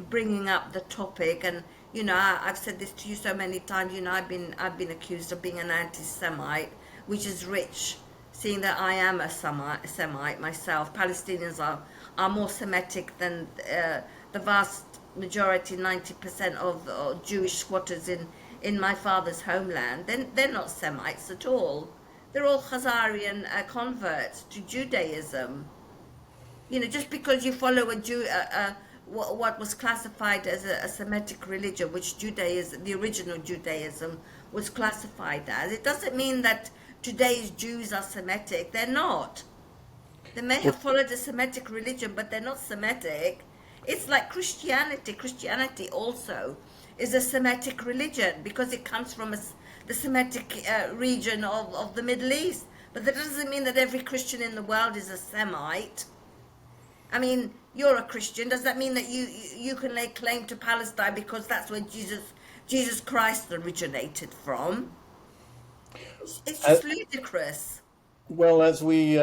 bringing up the topic. And, I've said this to you so many times, I've been accused of being an anti-Semite, which is rich, seeing that I am a Semite myself. Palestinians are more Semitic than the vast majority, 90% of Jewish squatters in my father's homeland. They're not Semites at all. They're all Khazarian converts to Judaism. Just because you follow what was classified as a Semitic religion, which Judaism, the original Judaism, was classified as, it doesn't mean that today's Jews are Semitic. They're not. They may have followed a Semitic religion, but they're not Semitic. It's like Christianity. Christianity also is a Semitic religion because it comes from the Semitic region of the Middle East. But that doesn't mean that every Christian in the world is a Semite. I mean, you're a Christian. Does that mean that you can lay claim to Palestine because that's where Jesus Christ originated from? It's just ludicrous. Well, as we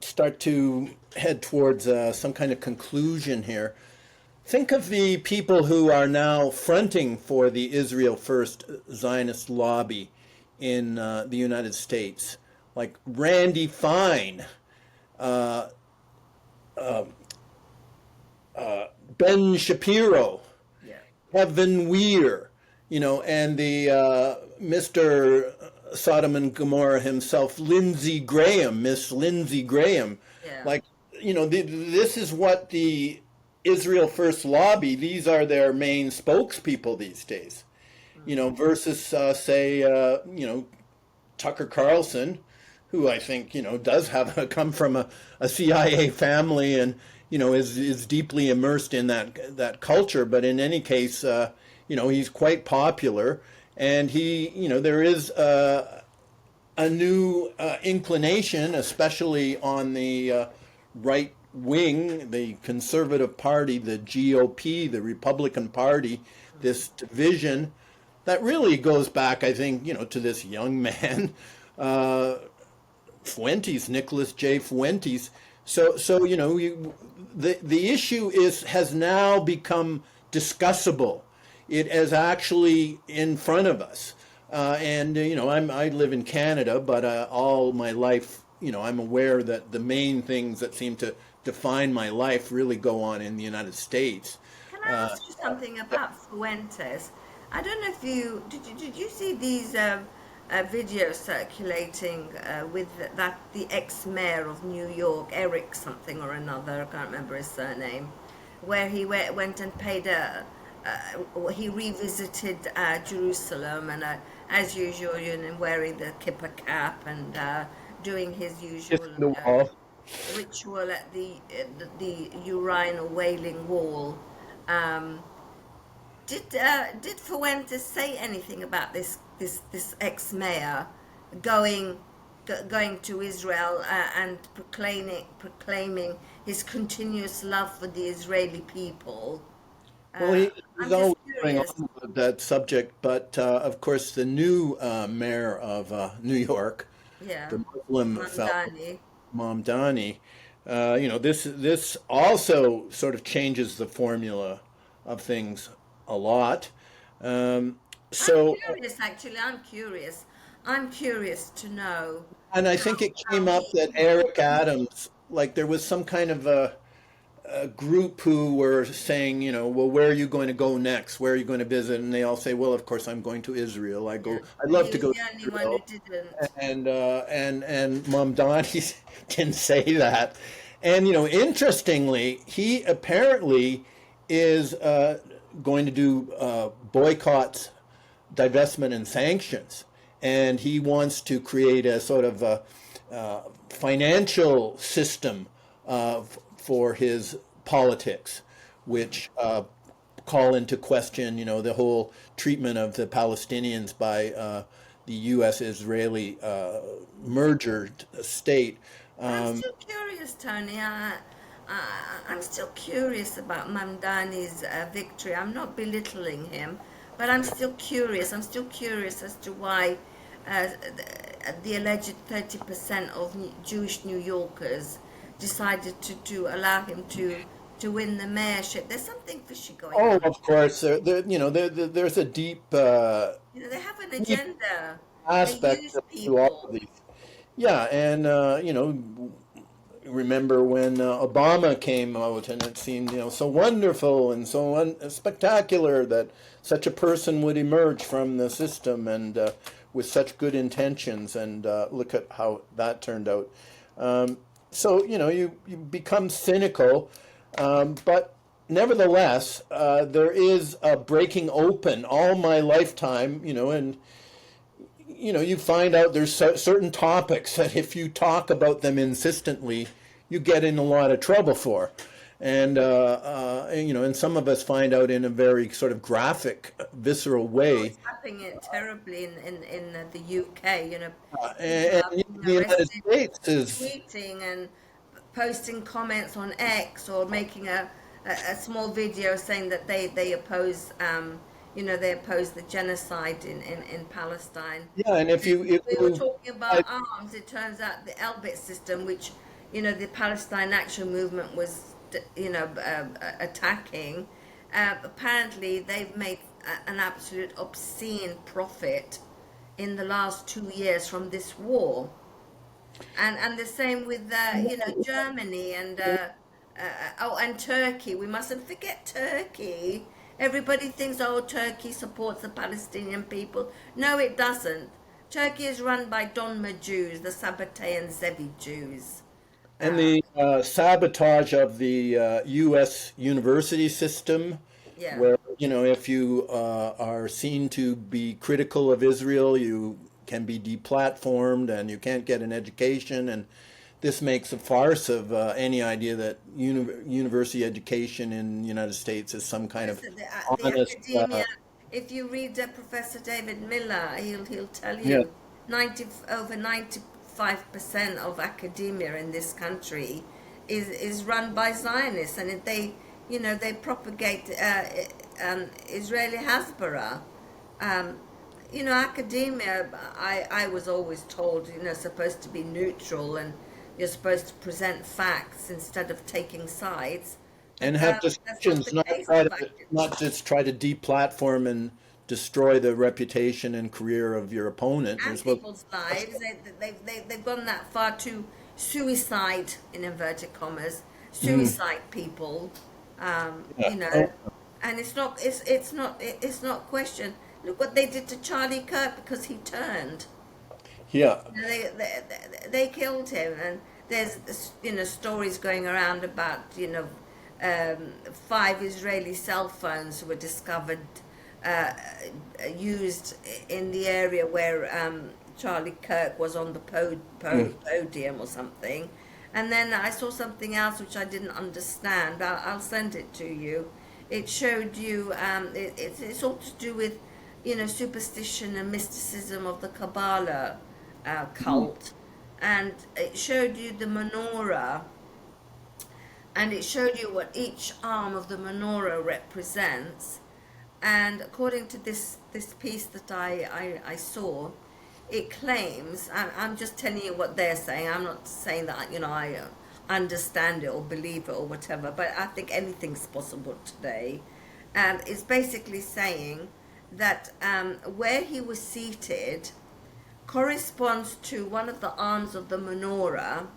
start to head towards some kind of conclusion here, think of the people who are now fronting for the Israel First Zionist lobby in the United States, like Randy Fine, Ben Shapiro, Kevin Weir, and the Mr. Sodom and Gomorrah himself, Lindsey Graham, Miss Lindsey Graham. Yeah. Like, this is what the Israel First lobby, these are their main spokespeople these days, versus, say, Tucker Carlson, who I think, does have come from a CIA family and, is deeply immersed in that culture. But in any case, he's quite popular. And there is a new inclination, especially on the right wing, the Conservative Party, the GOP, the Republican Party, this division that really goes back, I think, to this young man, Fuentes, Nicholas J. Fuentes. So the issue has now become discussable. It is actually in front of us. I live in Canada, but all my life, I'm aware that the main things that seem to define my life really go on in the United States. Can I ask you something about Fuentes? I don't know if did you see these videos circulating with the ex-mayor of New York, Eric something or another, I can't remember his surname, where he went and paid he revisited Jerusalem and as usual, wearing the kippah cap and doing his usual ritual at the urinal wailing wall. Did Fuentes say anything about this ex-mayor going to Israel and proclaiming his continuous love for the Israeli people? Well, he's I'm just always going curious. on with that subject, but of course, the new mayor of New York, Yeah, the Muslim fellow, Mamdani. Mamdani, this also sort of changes the formula of things a lot. Um, I'm so, curious, actually. I'm curious. I'm curious to know and I how think it how came up that Eric Adams, like there was some kind of a group who were saying, well, where are you going to go next? Where are you going to visit? And they all say, well, of course, I'm going to Israel. yeah. I'd And love he to was go the to only one who Israel. didn't. And Mom Donnie didn't say that. And interestingly, he apparently is going to do boycotts, divestment, and sanctions, and he wants to create a sort of financial system for his politics, which call into question, the whole treatment of the Palestinians by the U.S.-Israeli merged state. But I'm Um, still curious, Tony. I'm still curious about Mamdani's victory. I'm not belittling him, but I'm still curious. I'm still curious as to why the alleged 30% of Jewish New Yorkers decided to allow him to win the mayorship. There's something fishy going oh, on. of course, there's a They have an deep agenda. They aspect use to all of people. these. Yeah, and remember when Obama came out, and it seemed so wonderful and so spectacular that such a person would emerge from the system and with such good intentions, and look at how that turned out. So you become cynical, but nevertheless, there is a breaking open all my lifetime, and you find out there's certain topics that if you talk about them insistently, you get in a lot of trouble for. And some of us find out in a very sort of graphic, visceral Oh, way. it's happening it terribly in the UK. People And are being the United arrested States is, tweeting and posting comments on X or making a small video saying that they oppose they oppose the genocide in Palestine. yeah, and And if we were you, talking about arms. It turns out the Elbit system, which the Palestine Action Movement was attacking, apparently they've made an absolute obscene profit in the last 2 years from this war. And the same with Germany and Turkey. We mustn't forget Turkey. Everybody thinks, oh, Turkey supports the Palestinian people. No, it doesn't. Turkey is run by Donma Jews, the Sabbatai and Zevi Jews. and Uh, the sabotage of the U.S. university system, yeah. where if you are seen to be critical of Israel, you can be deplatformed and you can't get an education. And this makes a farce of any idea that university education in the United States is some kind of Listen, the honest. academia. If you read Professor David Miller, he'll tell Yeah, you 95% of academia in this country is run by Zionists, and they propagate Israeli Hasbara. Um, Academia. I was always told supposed to be neutral, and you're supposed to present facts instead of taking sides. But and have that's not discussions, the case with academia. not just try to deplatform and destroy the reputation and career of your opponent. You're And supposed people's lives. They've gone that far to suicide, in inverted commas, Mm, suicide people. yeah. Oh, And it's not question. Look what they did to Charlie Kirk because he turned. yeah. They killed him, and there's stories going around about 5 Israeli cell phones were discovered uh, used in the area where Charlie Kirk was on the Mm. podium or something. And then I saw something else which I didn't understand. I'll send it to you. It showed you it's all to do with superstition and mysticism of the Kabbalah Mm. cult, and it showed you the menorah and it showed you what each arm of the menorah represents. And according to this piece that I saw, it claims, and I'm just telling you what they're saying. I'm not saying that I understand it or believe it or whatever, but I think anything's possible today. It's basically saying that where he was seated corresponds to one of the arms of the menorah,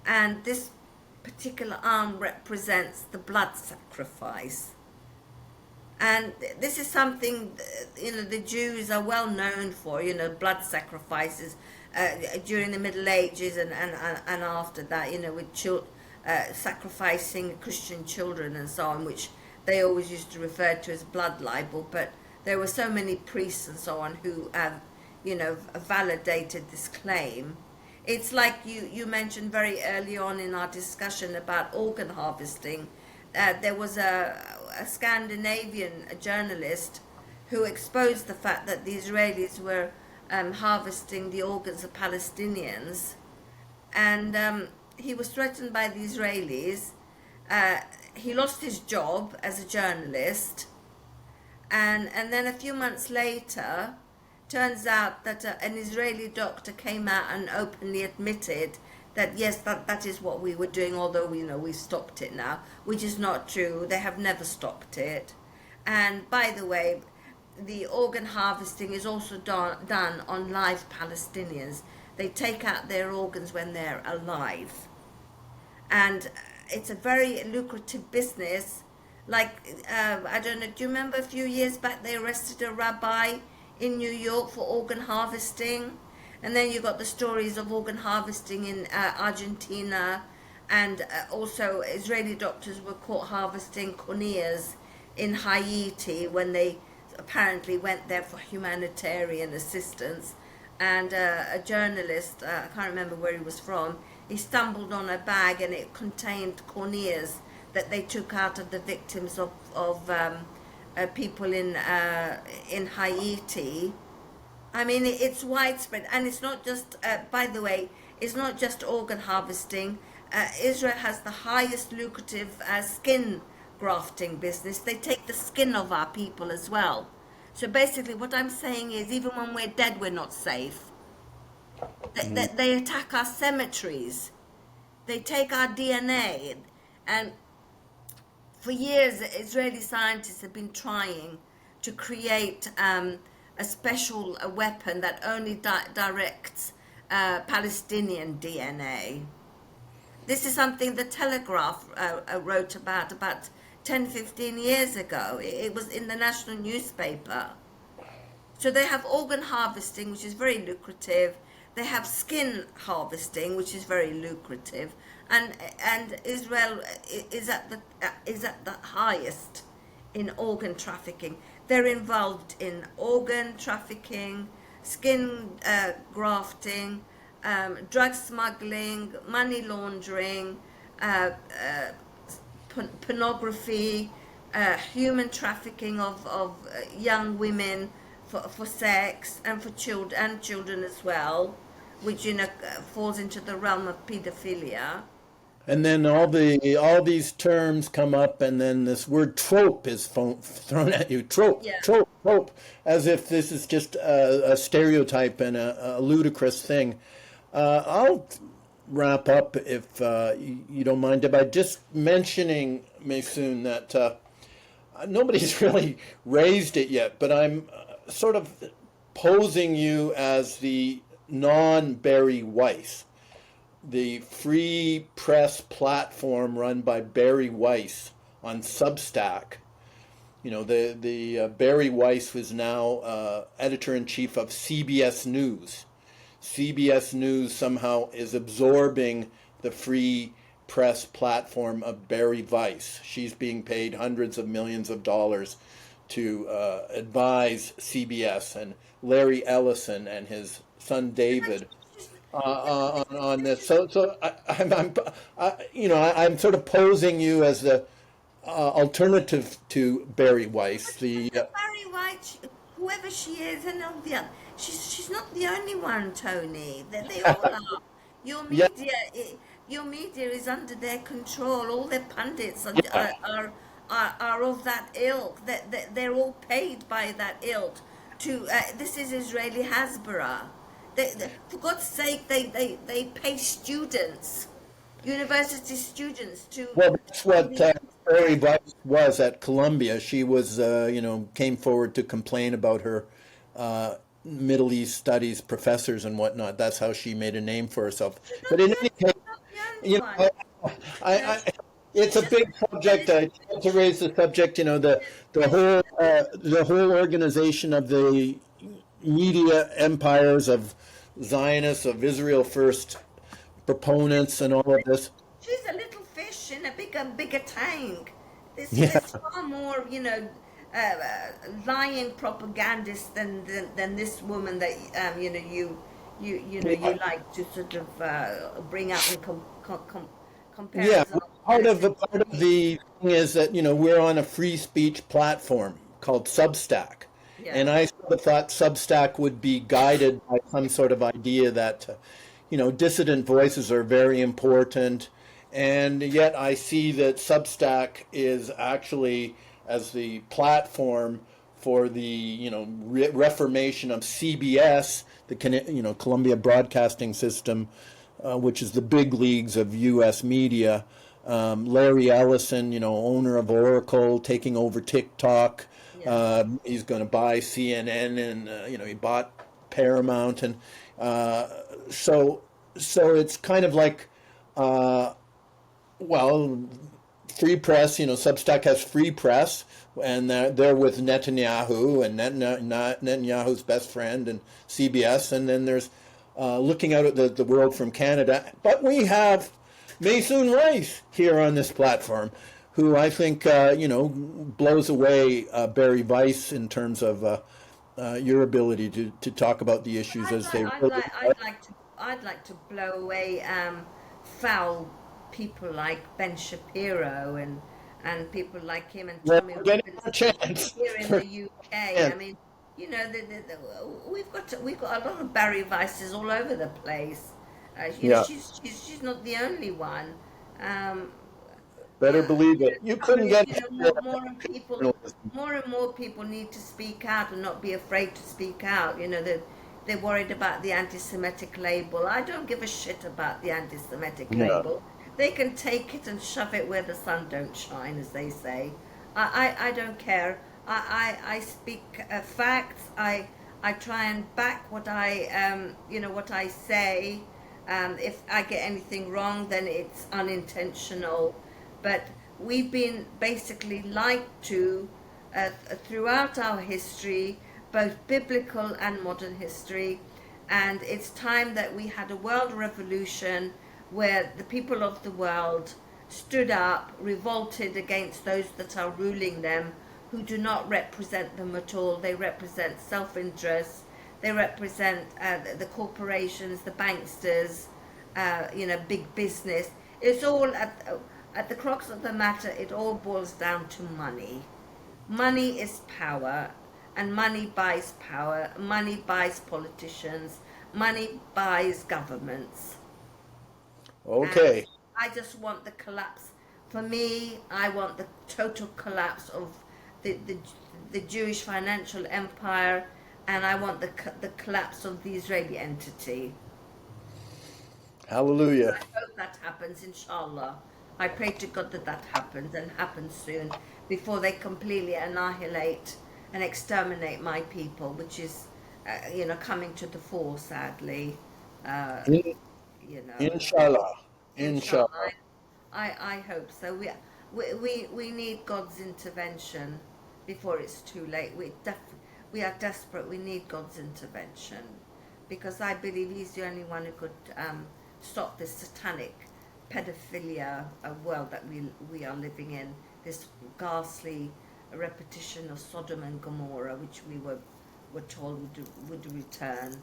and this particular arm represents the blood sacrifice. And this is something, the Jews are well known for, blood sacrifices during the Middle Ages and after that, with sacrificing Christian children and so on, which they always used to refer to as blood libel. But there were so many priests and so on who have, validated this claim. It's like you mentioned very early on in our discussion about organ harvesting. There was a Scandinavian journalist who exposed the fact that the Israelis were harvesting the organs of Palestinians, and he was threatened by the Israelis. He lost his job as a journalist, and then a few months later, turns out that an Israeli doctor came out and openly admitted that yes, that is what we were doing, although we stopped it now, which is not true. They have never stopped it. And by the way, the organ harvesting is also done on live Palestinians. They take out their organs when they're alive. And it's a very lucrative business. Like, I don't know, do you remember a few years back they arrested a rabbi in New York for organ harvesting? And then you got the stories of organ harvesting in Argentina, and also Israeli doctors were caught harvesting corneas in Haiti when they apparently went there for humanitarian assistance. And a journalist, I can't remember where he was from, he stumbled on a bag and it contained corneas that they took out of the victims of people in Haiti. I mean, it's widespread, and it's not just, by the way, it's not just organ harvesting. Israel has the highest lucrative skin grafting business. They take the skin of our people as well. So basically what I'm saying is, even when we're dead, we're not safe. They attack our cemeteries. They take our DNA. And for years, Israeli scientists have been trying to create a special weapon that only directs Palestinian DNA. This is something the Telegraph wrote about 10-15 years ago. It was in the national newspaper. So they have organ harvesting, which is very lucrative. They have skin harvesting, which is very lucrative, and Israel is at the highest in organ trafficking. They're involved in organ trafficking, skin grafting, drug smuggling, money laundering, pornography, human trafficking of young women for sex, and for children as well, which falls into the realm of pedophilia. And then all these terms come up, and then this word trope is thrown at you. Trope, Yeah. trope, as if this is just a stereotype and a ludicrous thing. I'll wrap up, if you don't mind, by just mentioning, Maisoon, that nobody's really raised it yet, but I'm sort of posing you as the non-Barry Weiss, the free press platform run by Barry Weiss on Substack. The Barry Weiss was now editor-in-chief of CBS News. CBS News somehow is absorbing the free press platform of Barry Weiss. She's being paid hundreds of millions of dollars to advise CBS, and Larry Ellison and his son David on this. So I'm sort of posing you as the alternative to Barry Weiss. Barry White, whoever she is, and all the other, she's not the only one, Tony. They all are. Your Yeah. media, your media is under their control. All their pundits Yeah. are of that ilk. That they're all paid by that ilk. To this is Israeli Hasbara. For God's sake, they pay students, university students, Well, that's to what be Barry Weiss was at Columbia. She was, came forward to complain about her Middle East studies professors and whatnot. That's how she made a name for herself. she's But not in the any case, not the only you one. know, You know, it's she's a just big and subject. I tried to raise the subject. The whole organization of the media empires of Zionists, of Israel First proponents, and all of this. she's a little fish in a bigger tank. Yeah, There's far more, lying propagandists than this woman that you yeah, like to sort of bring up and compare yeah. as an Part of alternative. the thing is that we're on a free speech platform called Substack, and Yeah. I sort of thought Substack would be guided by some sort of idea that dissident voices are very important, and yet I see that Substack is actually as the platform for the reformation of CBS, the Columbia Broadcasting System, which is the big leagues of U.S. media. Larry Ellison, owner of Oracle, taking over TikTok. Yeah. He's going to buy CNN, and he bought Paramount, and uh, so it's kind of like, uh, well, free press. Substack has free press, and they're with Netanyahu, and Netanyahu's best friend, and CBS, and then there's looking out at the world from Canada. But we have Maisoon Rice here on this platform, who I think blows away Barry Weiss in terms of your ability to talk about the issues as they really are. I'd like to blow away foul people like Ben Shapiro and people like him and Well, Tommy we're getting our Robinson chance. here in the UK. Yeah. I mean, we've got a lot of Barry Weisses all over the place. Yeah. She's not the only one. Um, Better believe it. You couldn't get journalism. more and more people need to speak out and not be afraid to speak out. They're worried about the anti-Semitic label. I don't give a shit about the anti-Semitic Yeah. label. They can take it and shove it where the sun don't shine, as they say. I don't care. I speak facts. I try and back what what I say. If I get anything wrong, then it's unintentional. But we've been basically lied to throughout our history, both biblical and modern history. And it's time that we had a world revolution where the people of the world stood up, revolted against those that are ruling them, who do not represent them at all. They represent self-interest. They represent the corporations, the banksters, big business. It's all at the crux of the matter. It all boils down to money. Money is power, and money buys power. Money buys politicians. Money buys governments. And Okay. I just want the collapse. For me, I want the total collapse of the, the, the Jewish financial empire, and I want the collapse of the Israeli entity. Hallelujah. I hope that happens, inshallah. I pray to God that that happens and happens soon before they completely annihilate and exterminate my people, which is, coming to the fore, sadly. Uh, In- you know. Inshallah. Inshallah, Inshallah. I hope so. We need God's intervention before it's too late. We are desperate. We need God's intervention because I believe He's the only one who could stop this satanic pedophilia world that we are living in. This ghastly repetition of Sodom and Gomorrah, which we were told would return,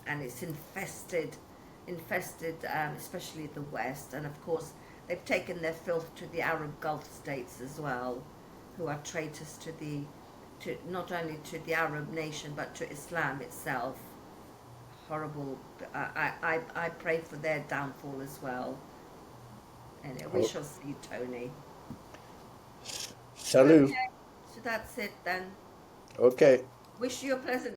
and it's infested, especially the West, and of course they've taken their filth to the Arab Gulf states as well, who are traitors to not only to the Arab nation but to Islam itself. Horrible. I pray for their downfall as well. Anyway, we Oh, shall see, Tony. salut. Okay, so that's it then. Okay. Wish you a pleasant